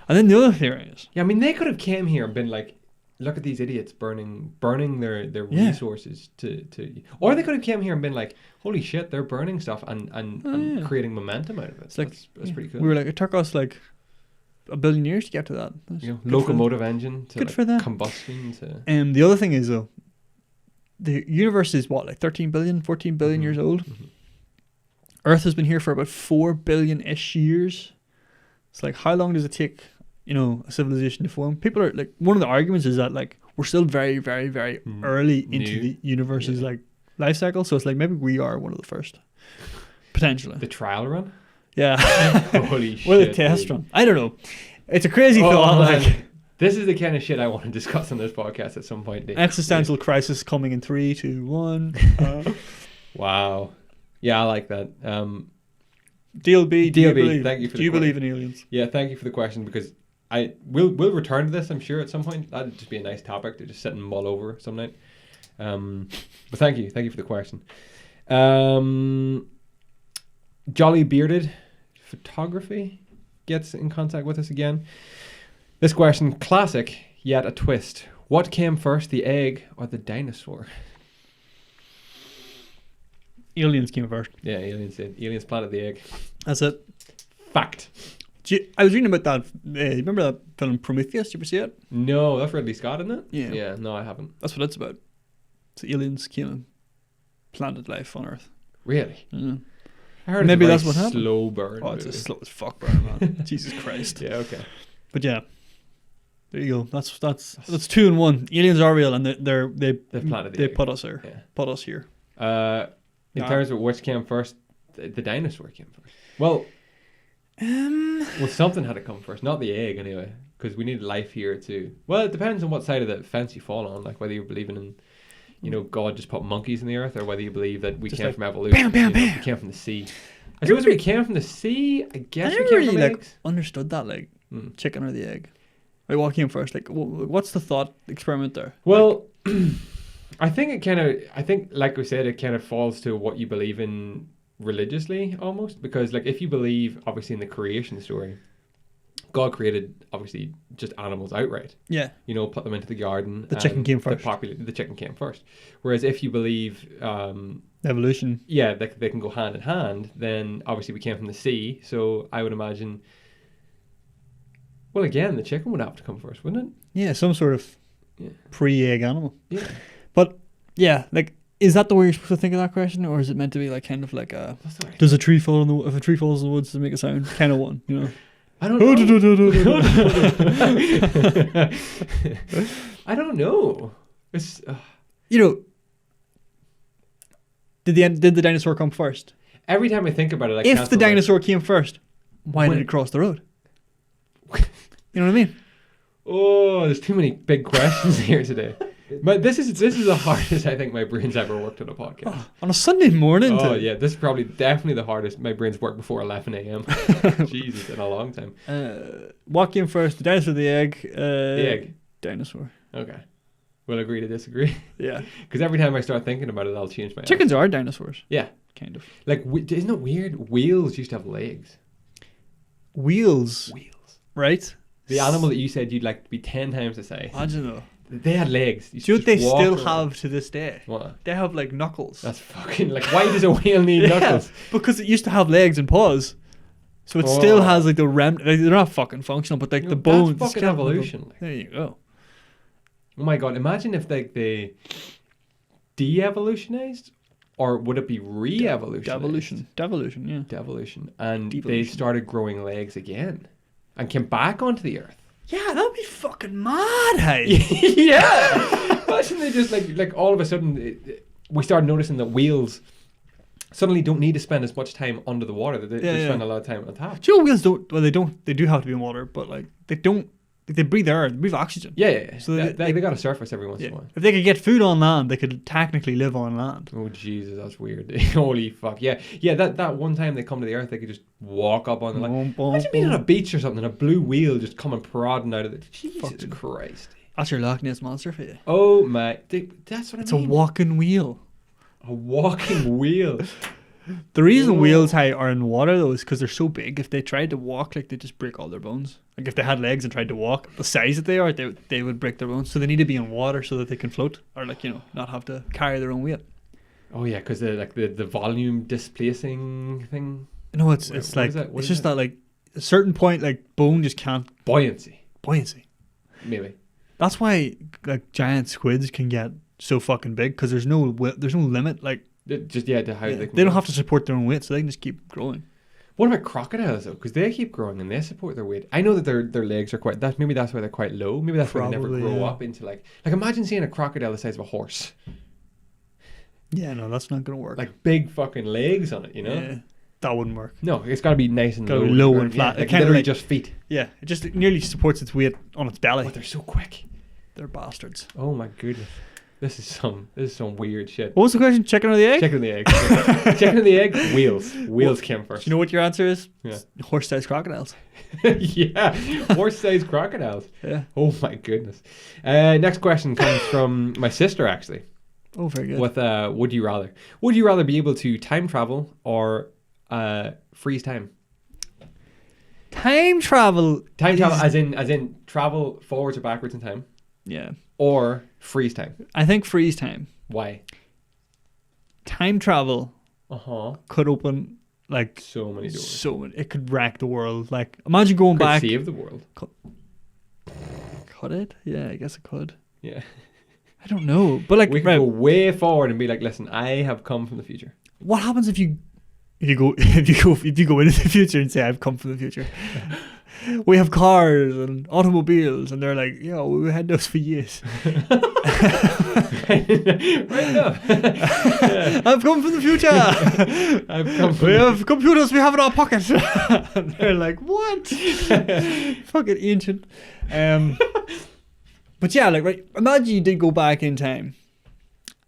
And then the other theory is,
I mean, they could have came here and been like, look at these idiots burning their resources to or they could have came here and been like, holy shit, they're burning stuff and creating momentum out of it. It's like, that's pretty cool.
We were like, it took us like a billion years to get to that.
Locomotive engine to
good for them.
Combustion to.
The other thing is though, the universe is what, like 13 billion, 14 billion years old. Mm-hmm. Earth has been here for about 4 billion-ish years. It's like, how long does it take, a civilization to form? People are like, one of the arguments is that like we're still very, very, very early into the universe's like life cycle. So it's like maybe we are one of the first, potentially.
The trial run. Yeah. Holy shit.
Or the test run. I don't know. It's a crazy thought. Like,
this is the kind of shit I want to discuss on this podcast at some point.
Existential crisis coming in 3, 2, 1.
Wow. Yeah, I like that.
DLB,
thank you for the question.
Do you believe in aliens?
Yeah, thank you for the question, because we'll return to this, I'm sure, at some point. That'd just be a nice topic to just sit and mull over some night. But thank you for the question. Jolly Bearded Photography gets in contact with us again. This question, classic yet a twist. What came first, the egg or the dinosaur?
Aliens came first.
Yeah, aliens did. Aliens planted the egg.
That's it.
Fact.
I was reading about that. Remember that film Prometheus? Did you ever see it?
No, that's Ridley Scott, isn't it?
Yeah.
Yeah, no, I haven't.
That's what it's about. So aliens came and planted life on Earth.
Really?
Yeah.
I heard
maybe
it's
that's what happened.
Slow burn.
Oh, it's a slow as fuck burn, man. Jesus Christ.
Yeah, okay.
But yeah, there you go. That's 2 and 1. Aliens are real, and they
planted
they put us here.
Yeah.
Put us here.
In terms of which came first, the dinosaur came first. Well, something had to come first, not the egg anyway, because we need life here too. Well, it depends on what side of the fence you fall on, like whether you're believing in, God just put monkeys in the earth, or whether you believe that we came from evolution.
Bam.
We came from the sea. I suppose we came from the sea. I guess we came from eggs.
Understood that, like chicken or the egg. Like what came first? Like what's the thought experiment there?
Well, I think like we said, it kind of falls to what you believe in religiously almost, because like if you believe obviously in the creation story, God created obviously just animals outright.
Yeah.
Put them into the garden.
The chicken came first.
The chicken came first. Whereas if you believe
evolution,
yeah, they can go hand in hand, then obviously we came from the sea. So I would imagine, well, again, the chicken would have to come first, wouldn't it? Yeah,
some sort of pre-egg animal.
Yeah.
But yeah, like, is that the way you're supposed to think of that question, or is it meant to be like kind of like does a tree fall in the if a tree falls in the woods, does it make a sound? Kind of one,
I don't know. I don't know. It's
did the dinosaur come first?
every time I think about it,
if the dinosaur came first, why did it cross the road? You know what I mean?
Oh, there's too many big questions here today. But this is the hardest I think my brain's ever worked on a podcast.
Oh, on a Sunday morning.
Oh yeah, this is probably definitely the hardest my brain's worked before 11 a.m. Jesus, in a long time.
What came first, the dinosaur or the egg?
The egg.
Dinosaur.
Okay. We'll agree to disagree.
Yeah.
Because every time I start thinking about it, I'll change my
Chickens are dinosaurs.
Yeah.
Kind of.
Like, isn't it weird? Whales used to have legs.
Wheels. Right?
The animal that you said you'd like to be 10 times the size.
I don't know.
They had legs.
Do you know what they still have to this day?
What?
They have like knuckles.
That's fucking like, why does a whale need knuckles?
Because it used to have legs and paws. So it still has like the like, they're not fucking functional, but like the bones.
That's fucking evolution.
There you go.
Oh my god, imagine if like they de-evolutionized, or would it be re-evolutionized?
Devolution, yeah.
Devolution. And
Devolution.
they started growing legs again and came back onto the earth.
Yeah, that'd be fucking mad, hey.
Yeah. Imagine they just like all of a sudden we started noticing that whales suddenly don't need to spend as much time under the water. They spend a lot of time on top.
Do you know whales don't? Well, they don't. They do have to be in water, but like they don't. They breathe air. They breathe oxygen.
Yeah.
So
they got to surface every once in a while.
If they could get food on land, they could technically live on land.
Oh Jesus, that's weird. Holy fuck. Yeah. That one time they come to the earth, they could just walk up on the land. Imagine being on a beach or something, and a blue whale just coming prodding out of it. Jesus Christ.
That's your Loch Ness monster for you.
Oh my! That's what I mean.
It's a walking wheel.
A walking wheel.
The reason whales are in water though is because they're so big. If they tried to walk, like they just break all their bones. Like if they had legs and tried to walk, the size that they are, they would break their bones. So they need to be in water so that they can float, or like not have to carry their own weight.
Oh yeah, because the volume displacing thing.
No, it's like it's just that like a certain point, like bone just can't
buoyancy.
Maybe that's why like giant squids can get so fucking big, because there's no limit. Like
to how they
don't have to support their own weight, so they can just keep growing.
What about crocodiles though? Because they keep growing and they support their weight. I know that their legs are quite. Maybe that's why they're quite low. Maybe that's why they never grow up into like imagine seeing a crocodile the size of a horse.
Yeah, no, that's not gonna work.
Like big fucking legs on it, you know.
Yeah, that wouldn't work.
No, it's got to be nice and low.
Low and flat.
Yeah, like literally just feet.
Yeah, it just nearly supports its weight on its belly.
But they're so quick.
They're bastards.
Oh my goodness. This is some weird shit.
What was the question? Chicken or the egg?
Chicken or the egg. Chicken or the egg? Wheels came first.
Do you know what your answer is?
Yeah.
Horse-sized crocodiles.
Yeah, horse-sized crocodiles.
Yeah.
Oh my goodness. Next question comes from my sister actually.
Oh, very good.
With would you rather? Would you rather be able to time travel or freeze time?
Time travel.
Time travel, as in travel forwards or backwards in time.
Yeah.
Or freeze time.
I think freeze time.
Why?
Time travel. Could open like
so many doors.
So many. It could wreck the world. Like imagine going back.
Save the world.
Could it? Yeah, I guess it could.
Yeah.
I don't know, but like
we could go way forward and be like, listen, I have come from the future.
What happens if you go into the future and say I've come from the future? We have cars and automobiles, and they're like, yeah, we had those for years.
Right enough. Yeah.
I've come from the future. We have computers we have in our pocket. And they're like, what? Fucking ancient. But yeah, like, right, imagine you did go back in time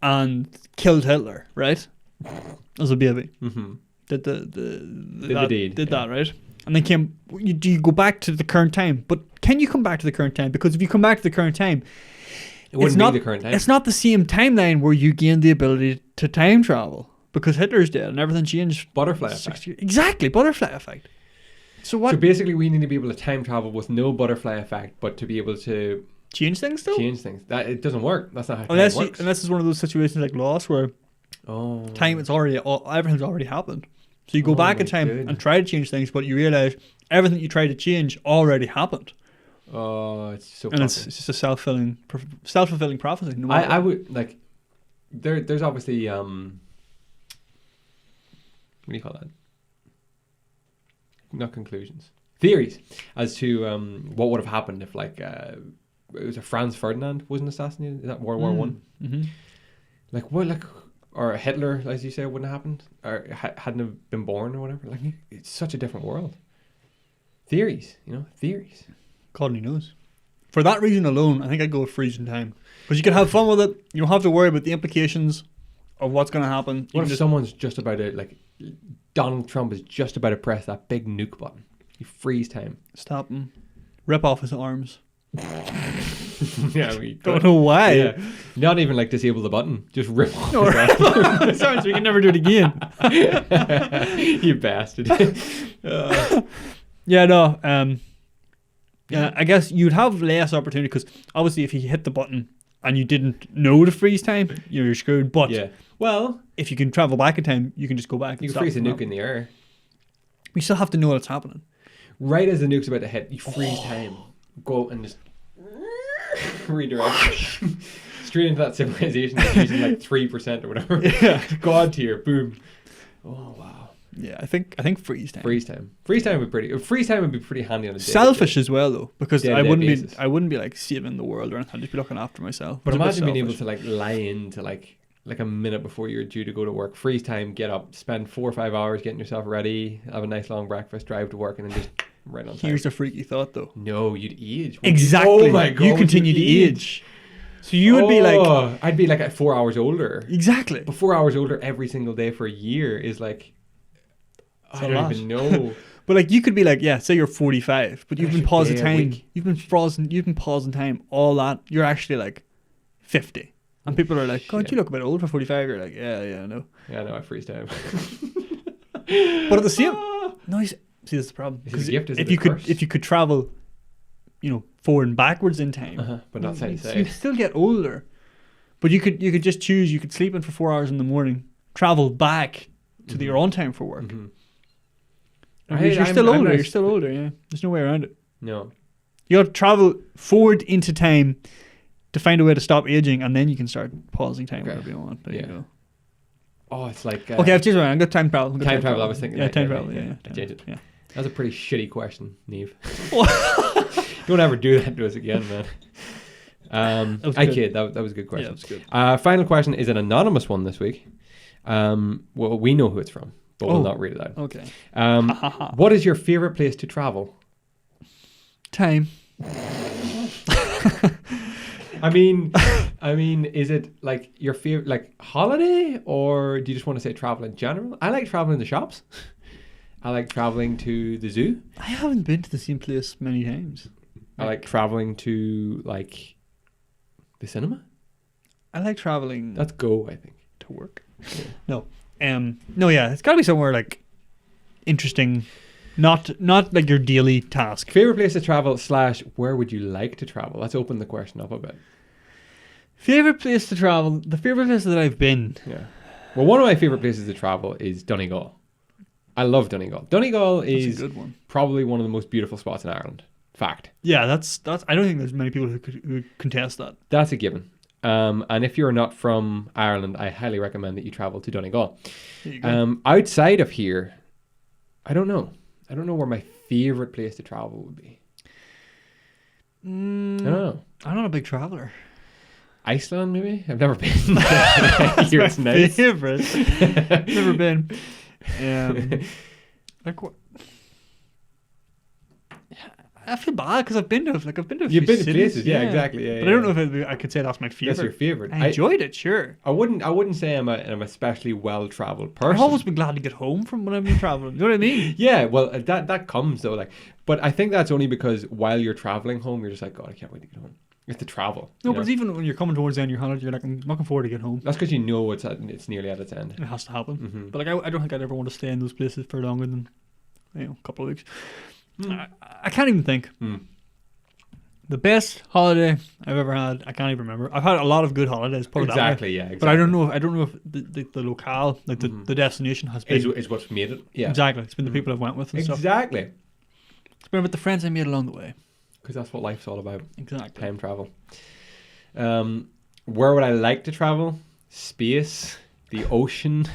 and killed Hitler, right? As a baby.
Mm-hmm.
Did
that,
right? And then do you go back to the current time? But can you come back to the current time? Because if you come back to the current time,
it wouldn't be the current time.
It's not the same timeline where you gain the ability to time travel, because Hitler's dead and everything changed.
Butterfly effect.
Exactly, butterfly effect. So
basically we need to be able to time travel with no butterfly effect, but to be able to
change things though?
Change things. That it doesn't work. That's not how
time
works.
Unless it's one of those situations like Lost where everything's already happened. So you go back in time and try to change things, but you realise everything you tried to change already happened.
Oh, it's so.
And it's just a self-fulfilling prophecy. No
I would like. There's obviously what do you call that? Not conclusions, theories as to what would have happened if like it was a Franz Ferdinand wasn't assassinated. Is that World War One?
Mm-hmm.
Like what? Like or Hitler, as you say, wouldn't have happened, or hadn't have been born, or whatever. Like, it's such a different world. Theories, theories.
God only knows. For that reason alone, I think I'd go with freezing time. Because you can have fun with it. You don't have to worry about the implications of what's going to happen.
What if someone's just about to, like, Donald Trump is just about to press that big nuke button? You freeze time.
Stop him. Rip off his arms.
Yeah, we
don't know why.
Yeah. Not even like disable the button. Just rip off.
No, sorry, so we can never do it again.
You bastard.
Yeah, no. Yeah, I guess you'd have less opportunity because obviously if you hit the button and you didn't know to freeze time, you're screwed. But
well,
if you can travel back in time, you can just go back.
You can freeze a nuke in the air.
We still have to know what's happening.
Right as the nuke's about to hit, you freeze time. Go and just redirect straight into that civilization that's using like 3% or whatever.
Yeah.
God tier, boom. Oh wow.
Yeah, I think freeze time.
Freeze time would be pretty handy on a day.
Selfish as well though, because I wouldn't be like saving the world or anything. I'd just be looking after myself.
But imagine being able to like lie into like a minute before you're due to go to work. Freeze time, get up, spend 4 or 5 hours getting yourself ready, have a nice long breakfast, drive to work, and then just right on time.
Here's a freaky thought though.
No, you'd age.
Exactly.
Oh my God.
You continue to age. So you would be like...
I'd be like at 4 hours older.
Exactly.
But 4 hours older every single day for a year is like... I don't even know.
But like you could be like, say you're 45, but you've been pausing time. You've been pausing time, all that. You're actually like 50. And people are like, God, you look a bit old for 45. You're like, yeah, I know.
Yeah, I know, I freeze time.
But at the same... No, see, that's the problem.
Because
if you could travel, forward and backwards in time,
but not side to side,
you'd still get older. But you could just choose. You could sleep in for 4 hours in the morning, travel back to your own time for work.
Mm-hmm.
You're still older. You're still older. Yeah, there's no way around it.
No,
you got to travel forward into time to find a way to stop aging, and then you can start pausing time wherever you want. There you go.
Oh, it's like
okay. I've changed my mind. I'm going to time travel.
Time travel. I was thinking.
Yeah, time travel. Yeah.
I changed it.
Yeah.
That's a pretty shitty question, Neve. Don't ever do that to us again, man. I kid. That was a good question.
Yeah, that was good.
Final question is an anonymous one this week. Well, we know who it's from, but we'll not read it out.
Okay.
What is your favorite place to travel?
Time.
I mean, is it like your favorite, like holiday, or do you just want to say travel in general? I like traveling the shops. I like traveling to the zoo.
I haven't been to the same place many times.
I like traveling to like the cinema.
I like traveling.
That's go, I think.
To work. Yeah. No, yeah, it's got to be somewhere like interesting, not like your daily task.
Favorite place to travel / where would you like to travel? Let's open the question up a bit.
Favorite place to travel? The favorite place that I've been.
Yeah. Well, one of my favorite places to travel is Donegal. I love Donegal. Donegal is
a good one.
Probably one of the most beautiful spots in Ireland. Fact.
Yeah, that's. I don't think there's many people who could contest that.
That's a given. And if you're not from Ireland, I highly recommend that you travel to Donegal.
There you go.
Outside of here, I don't know. I don't know where my favorite place to travel would be. I don't know.
I'm not a big traveler.
Iceland, maybe? I've never been.
That's
it's
my
nice.
favorite. Never been. Like what? I feel bad because I've been to a few
places, yeah, exactly. Yeah,
but I don't know if I could say that's my favorite.
That's your favorite.
I enjoyed it, sure.
I wouldn't say I'm especially well traveled person.
I've always been glad to get home from when I've been traveling. You know what I mean?
Yeah, well, that comes though, like, but I think that's only because while you're traveling home, you're just like, God, I can't wait to get home. You have to travel.
No, but even when you're coming towards the end of your holiday, you're like, I'm looking forward to get home.
That's because you know it's nearly at its end.
It has to happen.
Mm-hmm.
But like, I don't think I'd ever want to stay in those places for longer than a couple of weeks. I can't even think. The best holiday I've ever had, I can't even remember. I've had a lot of good holidays.
Exactly, yeah. Exactly.
But I don't know if the locale, like the destination has been
is what's made it. Yeah,
exactly. It's been the people I've went with and stuff.
Exactly.
It's been about the friends I made along the way.
Because that's what life's all about.
Exactly.
Time travel. Where would I like to travel? Space, the ocean.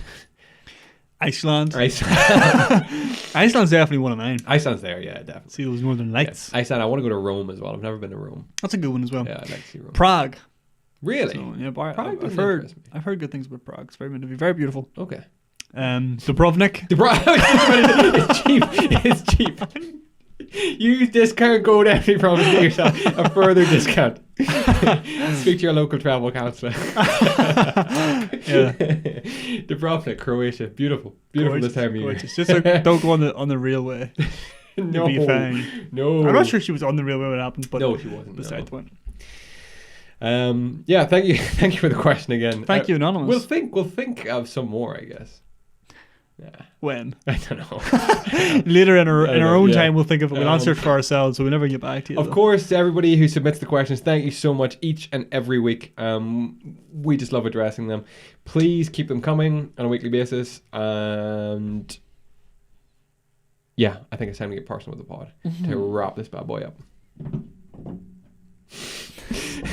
Iceland. Iceland's definitely one of mine.
Iceland's there, yeah, definitely.
See those northern lights.
Yeah. Iceland, I want to go to Rome as well. I've never been to Rome.
That's a good one as well.
Yeah, I'd like to see Rome.
Prague.
Really?
So, yeah, but
Prague
I've heard good things about Prague. It's very very beautiful.
Okay.
Dubrovnik.
It's cheap. Use discount code every promise to get yourself a further discount. Speak to your local travel counsellor. Dubrovnik, Croatia, beautiful this time of year.
Just don't go on the railway.
No,
be fine.
No.
I'm not sure she was on the railway when it happened, but
no, she wasn't.
Besides the point.
Thank you for the question again.
Thank you, Anonymous.
We'll think of some more, I guess. Yeah.
When?
I don't know.
Later in our own time, we'll think of it. We'll answer it for ourselves, so we'll never get back to you.
Of course, to everybody who submits the questions, thank you so much each and every week. We just love addressing them. Please keep them coming on a weekly basis. And yeah, I think it's time to get personal with the pod to wrap this bad boy up.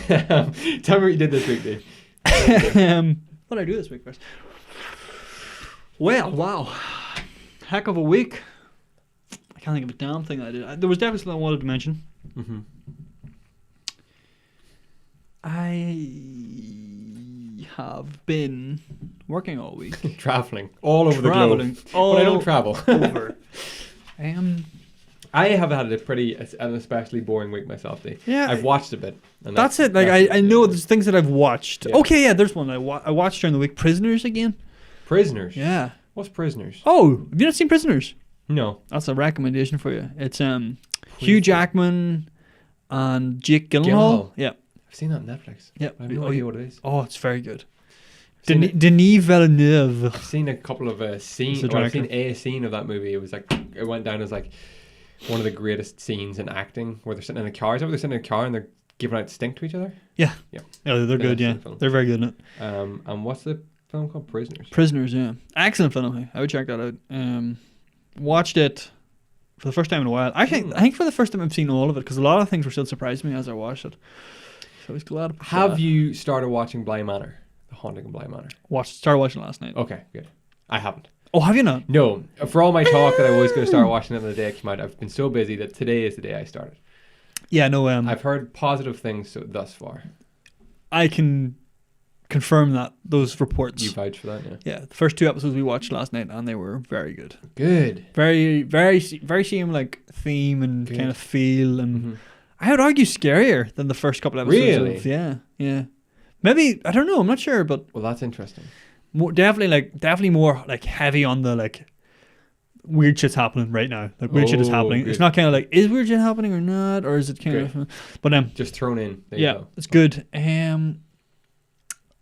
Tell me what you did this week, Dave.
What did I do this week, first? Well, wow. Heck of a week. I can't think of a damn thing I did. There was definitely something I wanted to mention.
Mm-hmm.
I have been working all week.
Traveling all over the globe. But I don't travel.
Over.
I have had an especially boring week myself, Dave.
Yeah.
I've watched a bit. And
that's it. Like I know there's things that I've watched.
Yeah.
Okay, yeah, there's one I watched during the week. Prisoners again.
Prisoners?
Yeah.
What's Prisoners?
Oh, have you not seen Prisoners?
No.
That's a recommendation for you. It's Hugh Jackman and Jake Gyllenhaal. Yeah.
I've seen that on Netflix.
Yeah.
I have no idea what it is.
Oh, it's very good. Denis Villeneuve.
I've seen a couple of scenes. I've seen a scene of that movie. It was like, it went down as like one of the greatest scenes in acting, where they're sitting in a car. They're sitting in a car and they're giving out stink to each other.
Yeah.
Yeah.
Yeah, they're good. Yeah, they're very good in it.
And what's the film called? Prisoners.
Prisoners. Yeah, excellent film. I would check that out. Watched it for the first time in a while. I think for the first time I've seen all of it, because a lot of things were still surprising me as I watched it. So I was glad.
Have you started watching Bly Manor? The Haunting of Bly Manor.
Started watching it last night.
Okay, good. I haven't.
Oh, have you not?
No. For all my talk that I was going to start watching it on the day it came out, I've been so busy that today is the day I started.
Yeah, no.
I've heard positive things thus far.
I can confirm those reports.
You vouch for that, yeah?
Yeah, the first 2 episodes we watched last night, and they were very good.
Good.
Very, very, very same like theme and kind of feel, and I would argue scarier than the first couple episodes.
Really?
Yeah. Maybe, I don't know. I'm not sure, but
well, that's interesting.
Definitely more like heavy on the like weird shit's happening right now. Like weird shit is happening. Good. It's not kind of like, is weird shit happening or not, or is it kind of? But
just thrown in. There
yeah,
you go.
It's good.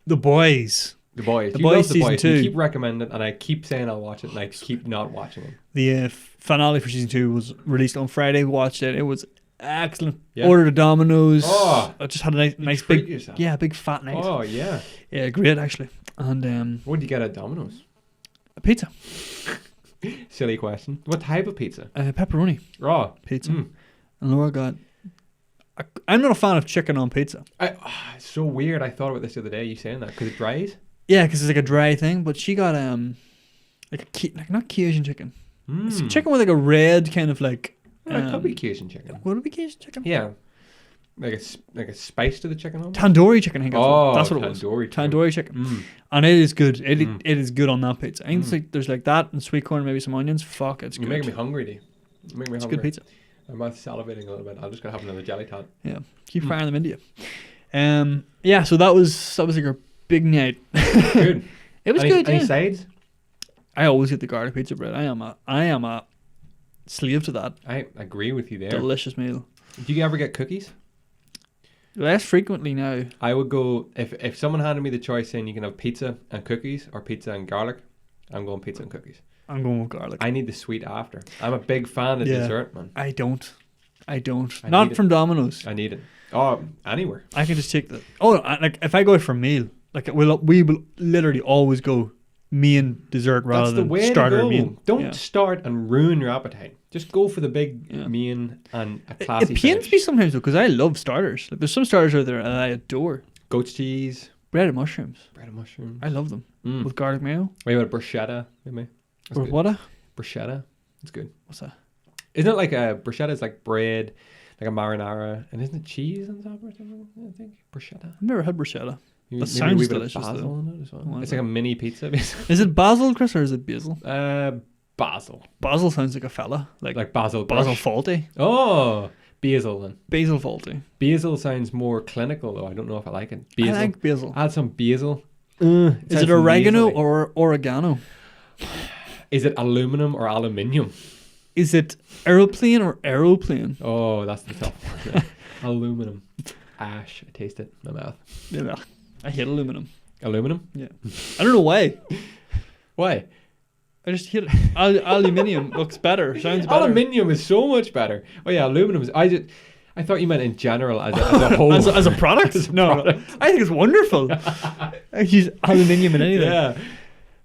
The Boys.
The Boys.
You love The Boys.
2. You keep recommending it, and I keep saying I'll watch it, and I keep not watching it.
The finale for season 2 was released on Friday. We watched it. It was excellent.
Yeah.
Ordered a Domino's.
Oh,
I just had a nice big
yourself.
Yeah, big fat night.
Oh yeah.
Yeah, great actually. And
what did you get at Domino's?
A pizza.
Silly question. What type of pizza?
Pepperoni.
Raw
pizza. And Laura got. I'm not a fan of chicken on pizza.
It's so weird. I thought about this the other day. You saying that because it dries?
Yeah, because it's like a dry thing. But she got like not Cajun chicken. It's chicken with like a red kind of like.
It could be Cajun chicken.
Would it be Cajun chicken?
Yeah. Like a spice to the chicken almost?
Tandoori chicken, I think that's what it was.
Tandoori
chicken. And it is good. It is good on that pizza. I think it's like, there's like that and sweet corn, maybe some onions. Fuck, it's good.
You're making me hungry, D. You're making me hungry.
It's good pizza.
My mouth's salivating a little bit. I'm just going to have another jelly tot.
Yeah. Keep firing them into you. Yeah, so that was like a big night.
Good.
It was good,
Any sides?
I always get the garlic pizza bread. I am a slave to that.
I agree with you there.
Delicious meal.
Do you ever get cookies?
Less frequently now.
I would go, if someone handed me the choice saying you can have pizza and cookies or pizza and garlic, I'm going pizza and cookies.
I'm going with garlic.
I need the sweet after. I'm a big fan of dessert, man.
I don't. Not from Domino's.
I need it. Oh, anywhere.
I can just take the. Oh, like if I go out for a meal, like we will literally always go main dessert rather than starter meal.
Don't start and ruin your appetite. Just go for the big main and a classy.
It pains me sometimes though, because I love starters. Like there's some starters out there that I adore.
Goat's cheese.
Bread and mushrooms. I love them with garlic mayo.
What about bruschetta? Maybe.
Or what?
Bruschetta. It's good.
What's that?
Isn't it like a bruschetta is like bread like a marinara, and isn't it cheese on top or something? I think bruschetta.
I've never had bruschetta. That
Maybe
sounds
a bit
delicious.
of basil
Though.
in it as well. It's like a mini pizza. Basically.
Is it basil, Chris, or is it basil?
Basil.
Basil sounds like a fella, like
basil.
Basil Fawlty.
Oh, basil then.
Basil Fawlty.
Basil sounds more clinical though. I don't know if I like it. Basil.
I like basil.
Add some basil.
Is it oregano or oregano?
Is it aluminum or aluminium?
Is it aeroplane or aeroplane?
Oh, that's the tough one. Aluminum. Ash. I taste it in my mouth.
Yeah, I hate aluminum.
Aluminum?
Yeah. I don't know why.
Why?
I just hate it. Aluminium looks better. Sounds better.
Aluminium is so much better. Oh yeah, aluminum is. I thought you meant in general as a whole.
as a product? Product. I think it's wonderful. I use aluminium in anything.
Yeah.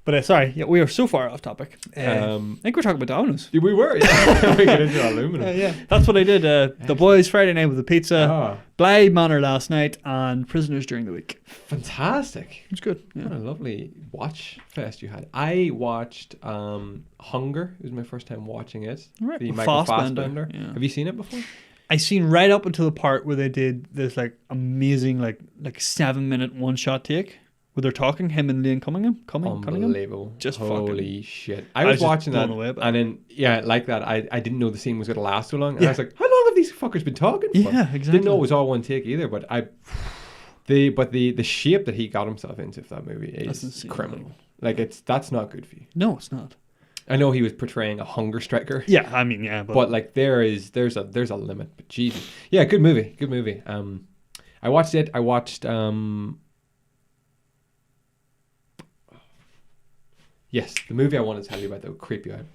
But sorry, we are so far off topic. I think we're talking about Domino's.
We were. Yeah. We get into aluminum.
Yeah, that's what I did. The boys Friday night with the pizza, Blythe Manor last night, and Prisoners during the week.
Fantastic.
It's good. Yeah.
What a lovely watch fest you had. I watched Hunger. It was my first time watching it.
Right.
The Michael Fassbender.
Yeah.
Have you seen it before?
I seen right up until the part where they did this like amazing like 7-minute one-shot take where they're talking, him and Liam Cunningham.
Unbelievable.
Just
holy shit. I was watching that and then like that I didn't know the scene was going to last so long and I was like, how long have these fuckers been talking for?
Yeah, exactly.
Didn't know it was all one take either, but the shape that he got himself into for that movie is criminal. Like that's not good for you.
No, it's not.
I know he was portraying a hunger striker.
Yeah, I mean, yeah,
but like there's a limit. But Jesus, yeah, good movie. I watched it. Yes, the movie I want to tell you about that would creep you out.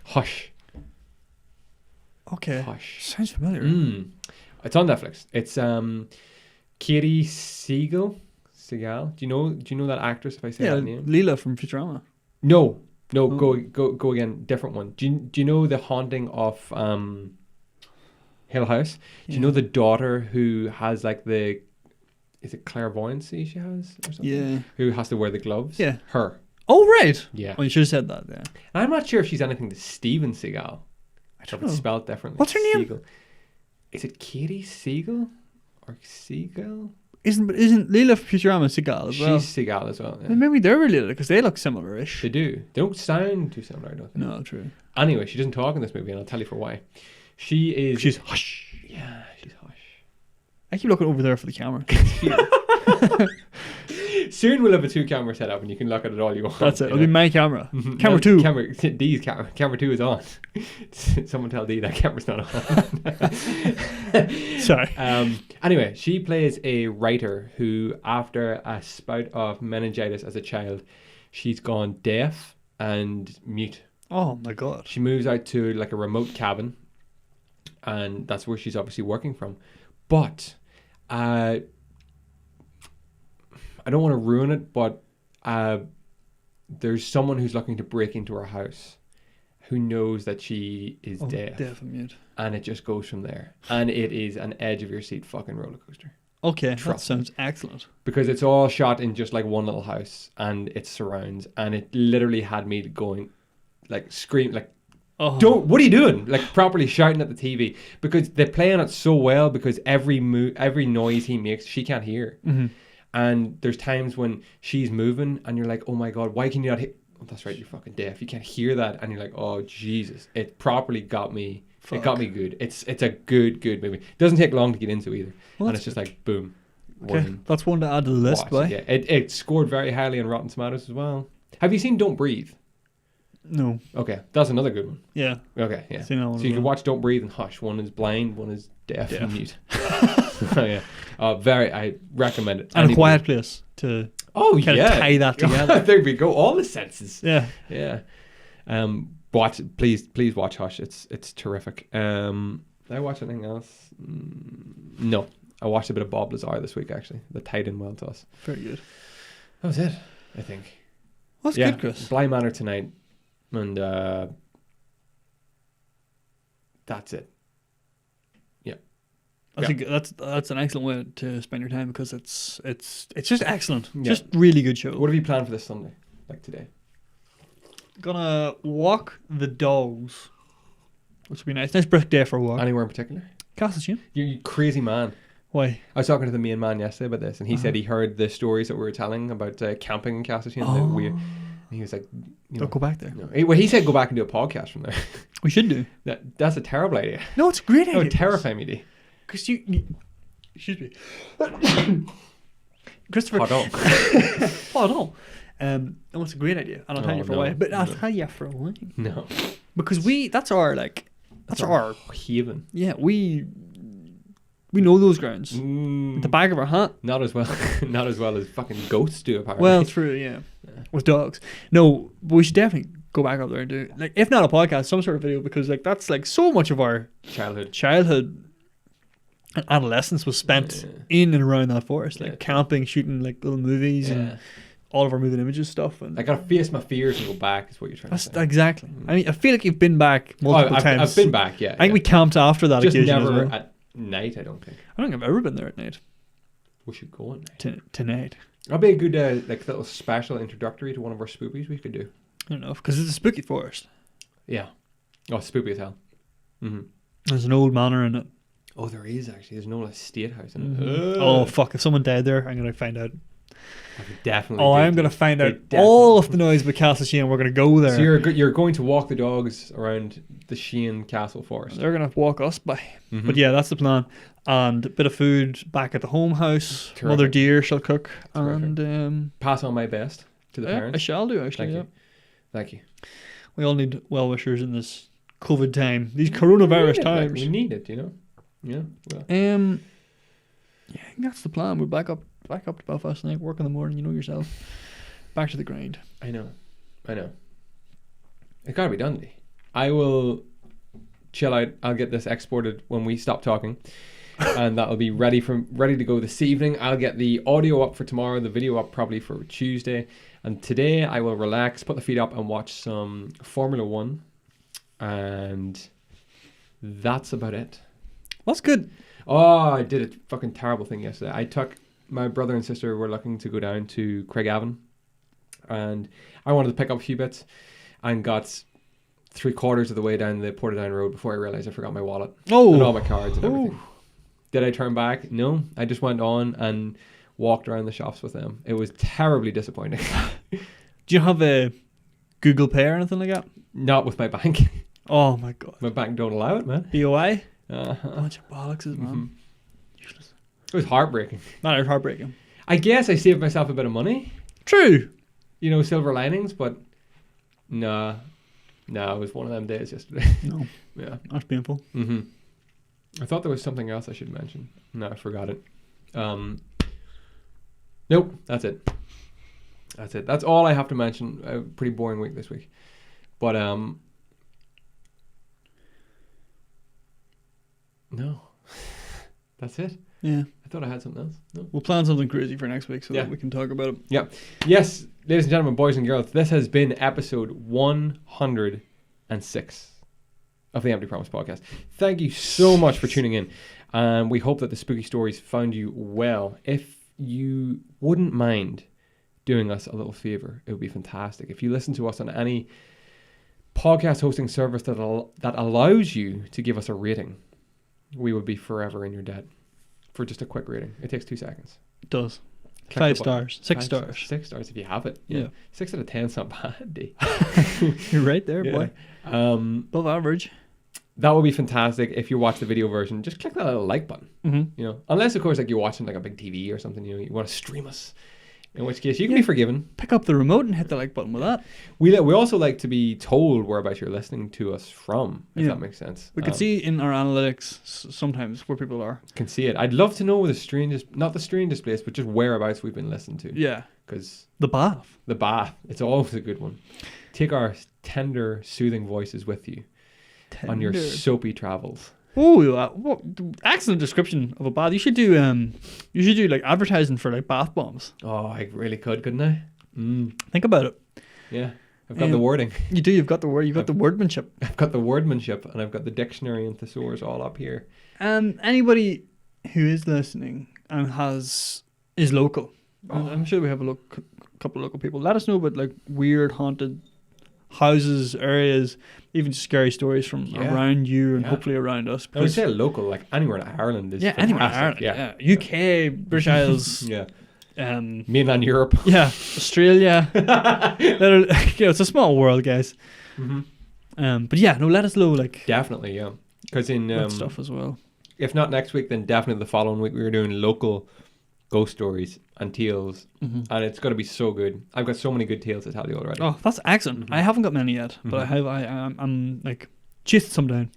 Hush.
Okay.
Hush.
Sounds familiar.
It's on Netflix. It's Katie Siegel. Do you know that actress? If I say that name.
Leela from Futurama.
No. Go again. Different one. Do you know The Haunting of Hill House? Do you know the daughter who has like is it clairvoyancy she has or something?
Yeah.
Who has to wear the gloves?
Yeah.
Her.
Oh right.
Yeah.
Oh, you should have said that. Yeah.
And I'm not sure if she's anything to Steven Seagal. I don't know. It's spelled differently.
What's her name?
Siegel. Is it Katie Siegel or Seagal?
Isn't Leela from Futurama Seagal as well?
She's Seagal as well. Yeah.
Well, maybe they're related because they look similar-ish.
They do. They don't sound too similar, I don't think.
No, true.
Anyway, she doesn't talk in this movie, and I'll tell you for why. She's
hush.
Yeah, she's hush.
I keep looking over there for the camera.
Soon we'll have a 2-camera setup, and you can look at it all you want.
That's it. It'll be my camera. Camera 2.
D's camera. Camera 2 is on. Someone tell D that camera's not on.
Sorry.
Anyway, she plays a writer who, after a spout of meningitis as a child, she's gone deaf and mute.
Oh my god.
She moves out to like a remote cabin, and that's where she's obviously working from. But I don't want to ruin it, but there's someone who's looking to break into her house who knows that she is deaf.
Deaf and mute.
And it just goes from there. And it is an edge of your seat fucking roller coaster.
Okay, that sounds excellent.
Because it's all shot in just like one little house and it surrounds, and it literally had me going like scream like, what are you doing? Like properly shouting at the TV, because they're playing it so well, because every noise he makes she can't hear.
Mm-hmm. And
there's times when she's moving and you're like, oh my god, why can you not hear? Oh, that's right, you're fucking deaf, you can't hear that. And you're like, oh Jesus, it properly got me. Fuck. It got me good. It's a good movie. It doesn't take long to get into either. Well, and it's just like boom.
Okay, that's one to add to the list.
Yeah, it scored very highly on Rotten Tomatoes as well. Have you seen Don't Breathe?
No.
Okay, that's another good one.
Yeah.
Okay, yeah.
So
you can watch Don't Breathe and Hush. One is blind, one is deaf. And mute. Yeah. I recommend it.
And A Quiet Place to tie that together.
There we go. All the senses.
Yeah.
Yeah. Please watch Hush. It's terrific. Did I watch anything else? No. I watched a bit of Bob Lazar this week, actually. That tied in well to us.
Very good.
That was it, I think.
That's good, Chris.
Bly Manor tonight. And that's it. Yeah.
I think that's an excellent way to spend your time, because it's just excellent. Yeah. Just really good show.
What have you planned for this Sunday, like today?
Gonna walk the dogs, which would be nice. Nice brisk day for a walk.
Anywhere in particular?
Castle Sheen?
You crazy man.
Why?
I was talking to the main man yesterday about this, and he said he heard the stories that we were telling about camping in Castle Sheen. And he was like,
don't go back there.
No. Well, he said go back and do a podcast from there.
We should do.
That's a terrible idea.
No, it's a great idea.
That would terrify me.
Because you excuse me. Christopher. Pardon. No, it's a great idea. And I'll tell you for why. But I'll tell you for why.
No.
Because that's our
haven.
Yeah, we know those grounds. At the back of our hat.
Not as well as fucking ghosts do, apparently.
Well, true, yeah. With dogs. No, but we should definitely go back up there and do, like, if not a podcast, some sort of video, because like that's like so much of our childhood and adolescence was spent in and around that forest, like camping, shooting like little movies and all of our moving images stuff. And
I gotta face my fears and go back is what you're trying to say.
Exactly. I mean, I feel like you've been back multiple times.
I've been back, yeah.
I think we camped after that
just
occasion
never
as well.
at night, I don't think.
I don't think I've ever been there at night.
We should go at night.
Tonight.
That'll be a good like little special introductory to one of our spookies we could do.
I don't know, because it's a spooky forest.
Yeah. Oh, spooky as hell. Mm-hmm.
There's an old manor in it.
Oh, there is actually. There's an old estate house in it.
Mm-hmm. Oh, fuck. If someone died there, I'm going to find out.
Definitely.
Oh, I'm going to find out all of the noise about Castle Sheen. We're going to go there.
So you're going to walk the dogs around the Sheen Castle Forest.
They're going to walk us by. Mm-hmm. But yeah, that's the plan. And a bit of food back at the home house. Terrific. Mother dear shall cook. Terrific. And
pass on my best to the parents.
I shall do, actually.
Thank you.
We all need well-wishers in this COVID time. These coronavirus times.
We need it, you know? Yeah. Well.
Yeah, I think that's the plan. We're back up to Belfast tonight, work in the morning, you know yourself. Back to the grind.
I know. It's gotta be done, Lee. I will chill out. I'll get this exported when we stop talking. And that'll be ready to go this evening. I'll get the audio up for tomorrow, the video up probably for Tuesday. And today I will relax, put the feet up and watch some Formula 1. And that's about it.
That's good.
Oh, I did a fucking terrible thing yesterday. My brother and sister were looking to go down to Craigavon. And I wanted to pick up a few bits and got 3/4 of the way down the Portadown Road before I realised I forgot my wallet. And all my cards and everything. Did I turn back? No. I just went on and walked around the shops with them. It was terribly disappointing.
Do you have a Google Pay or anything like that?
Not with my bank.
Oh my god.
My bank don't allow it, man.
BOI? Bunch of bollocks, man.
Mm-hmm. Useless. It was heartbreaking.
That is heartbreaking.
I guess I saved myself a bit of money.
True.
You know, silver linings, but no, it was one of them days yesterday.
No.
Yeah.
That's painful.
Mm-hmm. I thought there was something else I should mention. No, I forgot it. Nope, that's it. That's all I have to mention. A pretty boring week this week. But, no. That's it.
Yeah.
I thought I had something else. No.
We'll plan something crazy for next week so that we can talk about it.
Yeah. Yes, ladies and gentlemen, boys and girls, this has been episode 106 of the Empty Promise podcast. Thank you so much for tuning in. And we hope that the spooky stories found you well. If you wouldn't mind doing us a little favor, it would be fantastic. If you listen to us on any podcast hosting service that allows you to give us a rating, we would be forever in your debt for just a quick rating. It takes 2 seconds.
It does.
Click
5 stars. 6 stars.
6 stars if you have it.
Yeah.
6 out of 10 is not bad, D.
You're right there, boy.
Above
average.
That would be fantastic. If you watch the video version, just click that little like button.
Mm-hmm.
You know, unless of course like you're watching like a big TV or something, you know, you want to stream us. In which case you can be forgiven.
Pick up the remote and hit the like button with that.
We also like to be told whereabouts you're listening to us from, if that makes sense.
We can see in our analytics sometimes where people are.
Can see it. I'd love to know not the strangest place, but just whereabouts we've been listening to.
Yeah.
Because
the bath.
It's always a good one. Take our tender, soothing voices with you on your soapy travels.
Oh, what excellent description of a bath. You should do like advertising for like bath bombs.
Oh, I really couldn't I?
Think about it.
Yeah, I've got the wording.
You do. You've got the word. You've got the wordmanship.
I've got the wordmanship, and I've got the dictionary and thesaurus all up here.
Anybody who is listening and is local, I'm sure we have a couple of local people. Let us know about like weird haunted houses, areas, even scary stories from around you and hopefully around us.
I would say local, like anywhere in Ireland is fantastic.
Anywhere in Ireland. Yeah. UK, British Isles.
Yeah. Mainland Europe.
Yeah. Australia. It's a small world, guys.
Mm-hmm.
But yeah, no, let us know. Like
definitely, yeah. Because in
stuff as well.
If not next week, then definitely the following week. We were doing local ghost stories and tales, and it's going to be so good. I've got so many good tales to tell you already.
Oh, that's excellent. I haven't got many yet, but I have. I'm like chasing some down.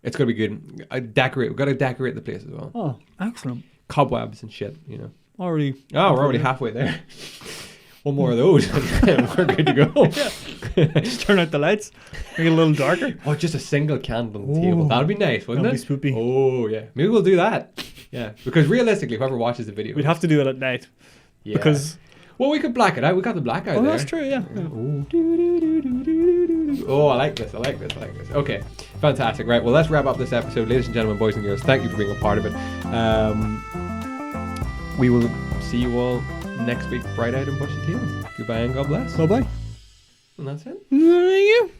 It's going to be good. We've got to decorate the place as well.
Oh, excellent.
Cobwebs and shit, you know.
We're
already halfway there. One more of those, and we're good to go.
Just turn out the lights, make it a little darker.
Oh, just a single candle on the table. That'd be nice, wouldn't it?
That'd be spoopy.
Oh, yeah. Maybe we'll do that. Yeah, because realistically, whoever watches the video...
We'd have to do it at night.
Yeah.
Because...
Well, we could black it out. We got the blackout there.
Oh, that's true, yeah.
Oh, I like this. Okay, fantastic. Right, well, let's wrap up this episode. Ladies and gentlemen, boys and girls, thank you for being a part of it. We will see you all next week, bright-eyed and bushy-tailed. Goodbye and God bless.
Bye-bye.
And that's it.
Thank you.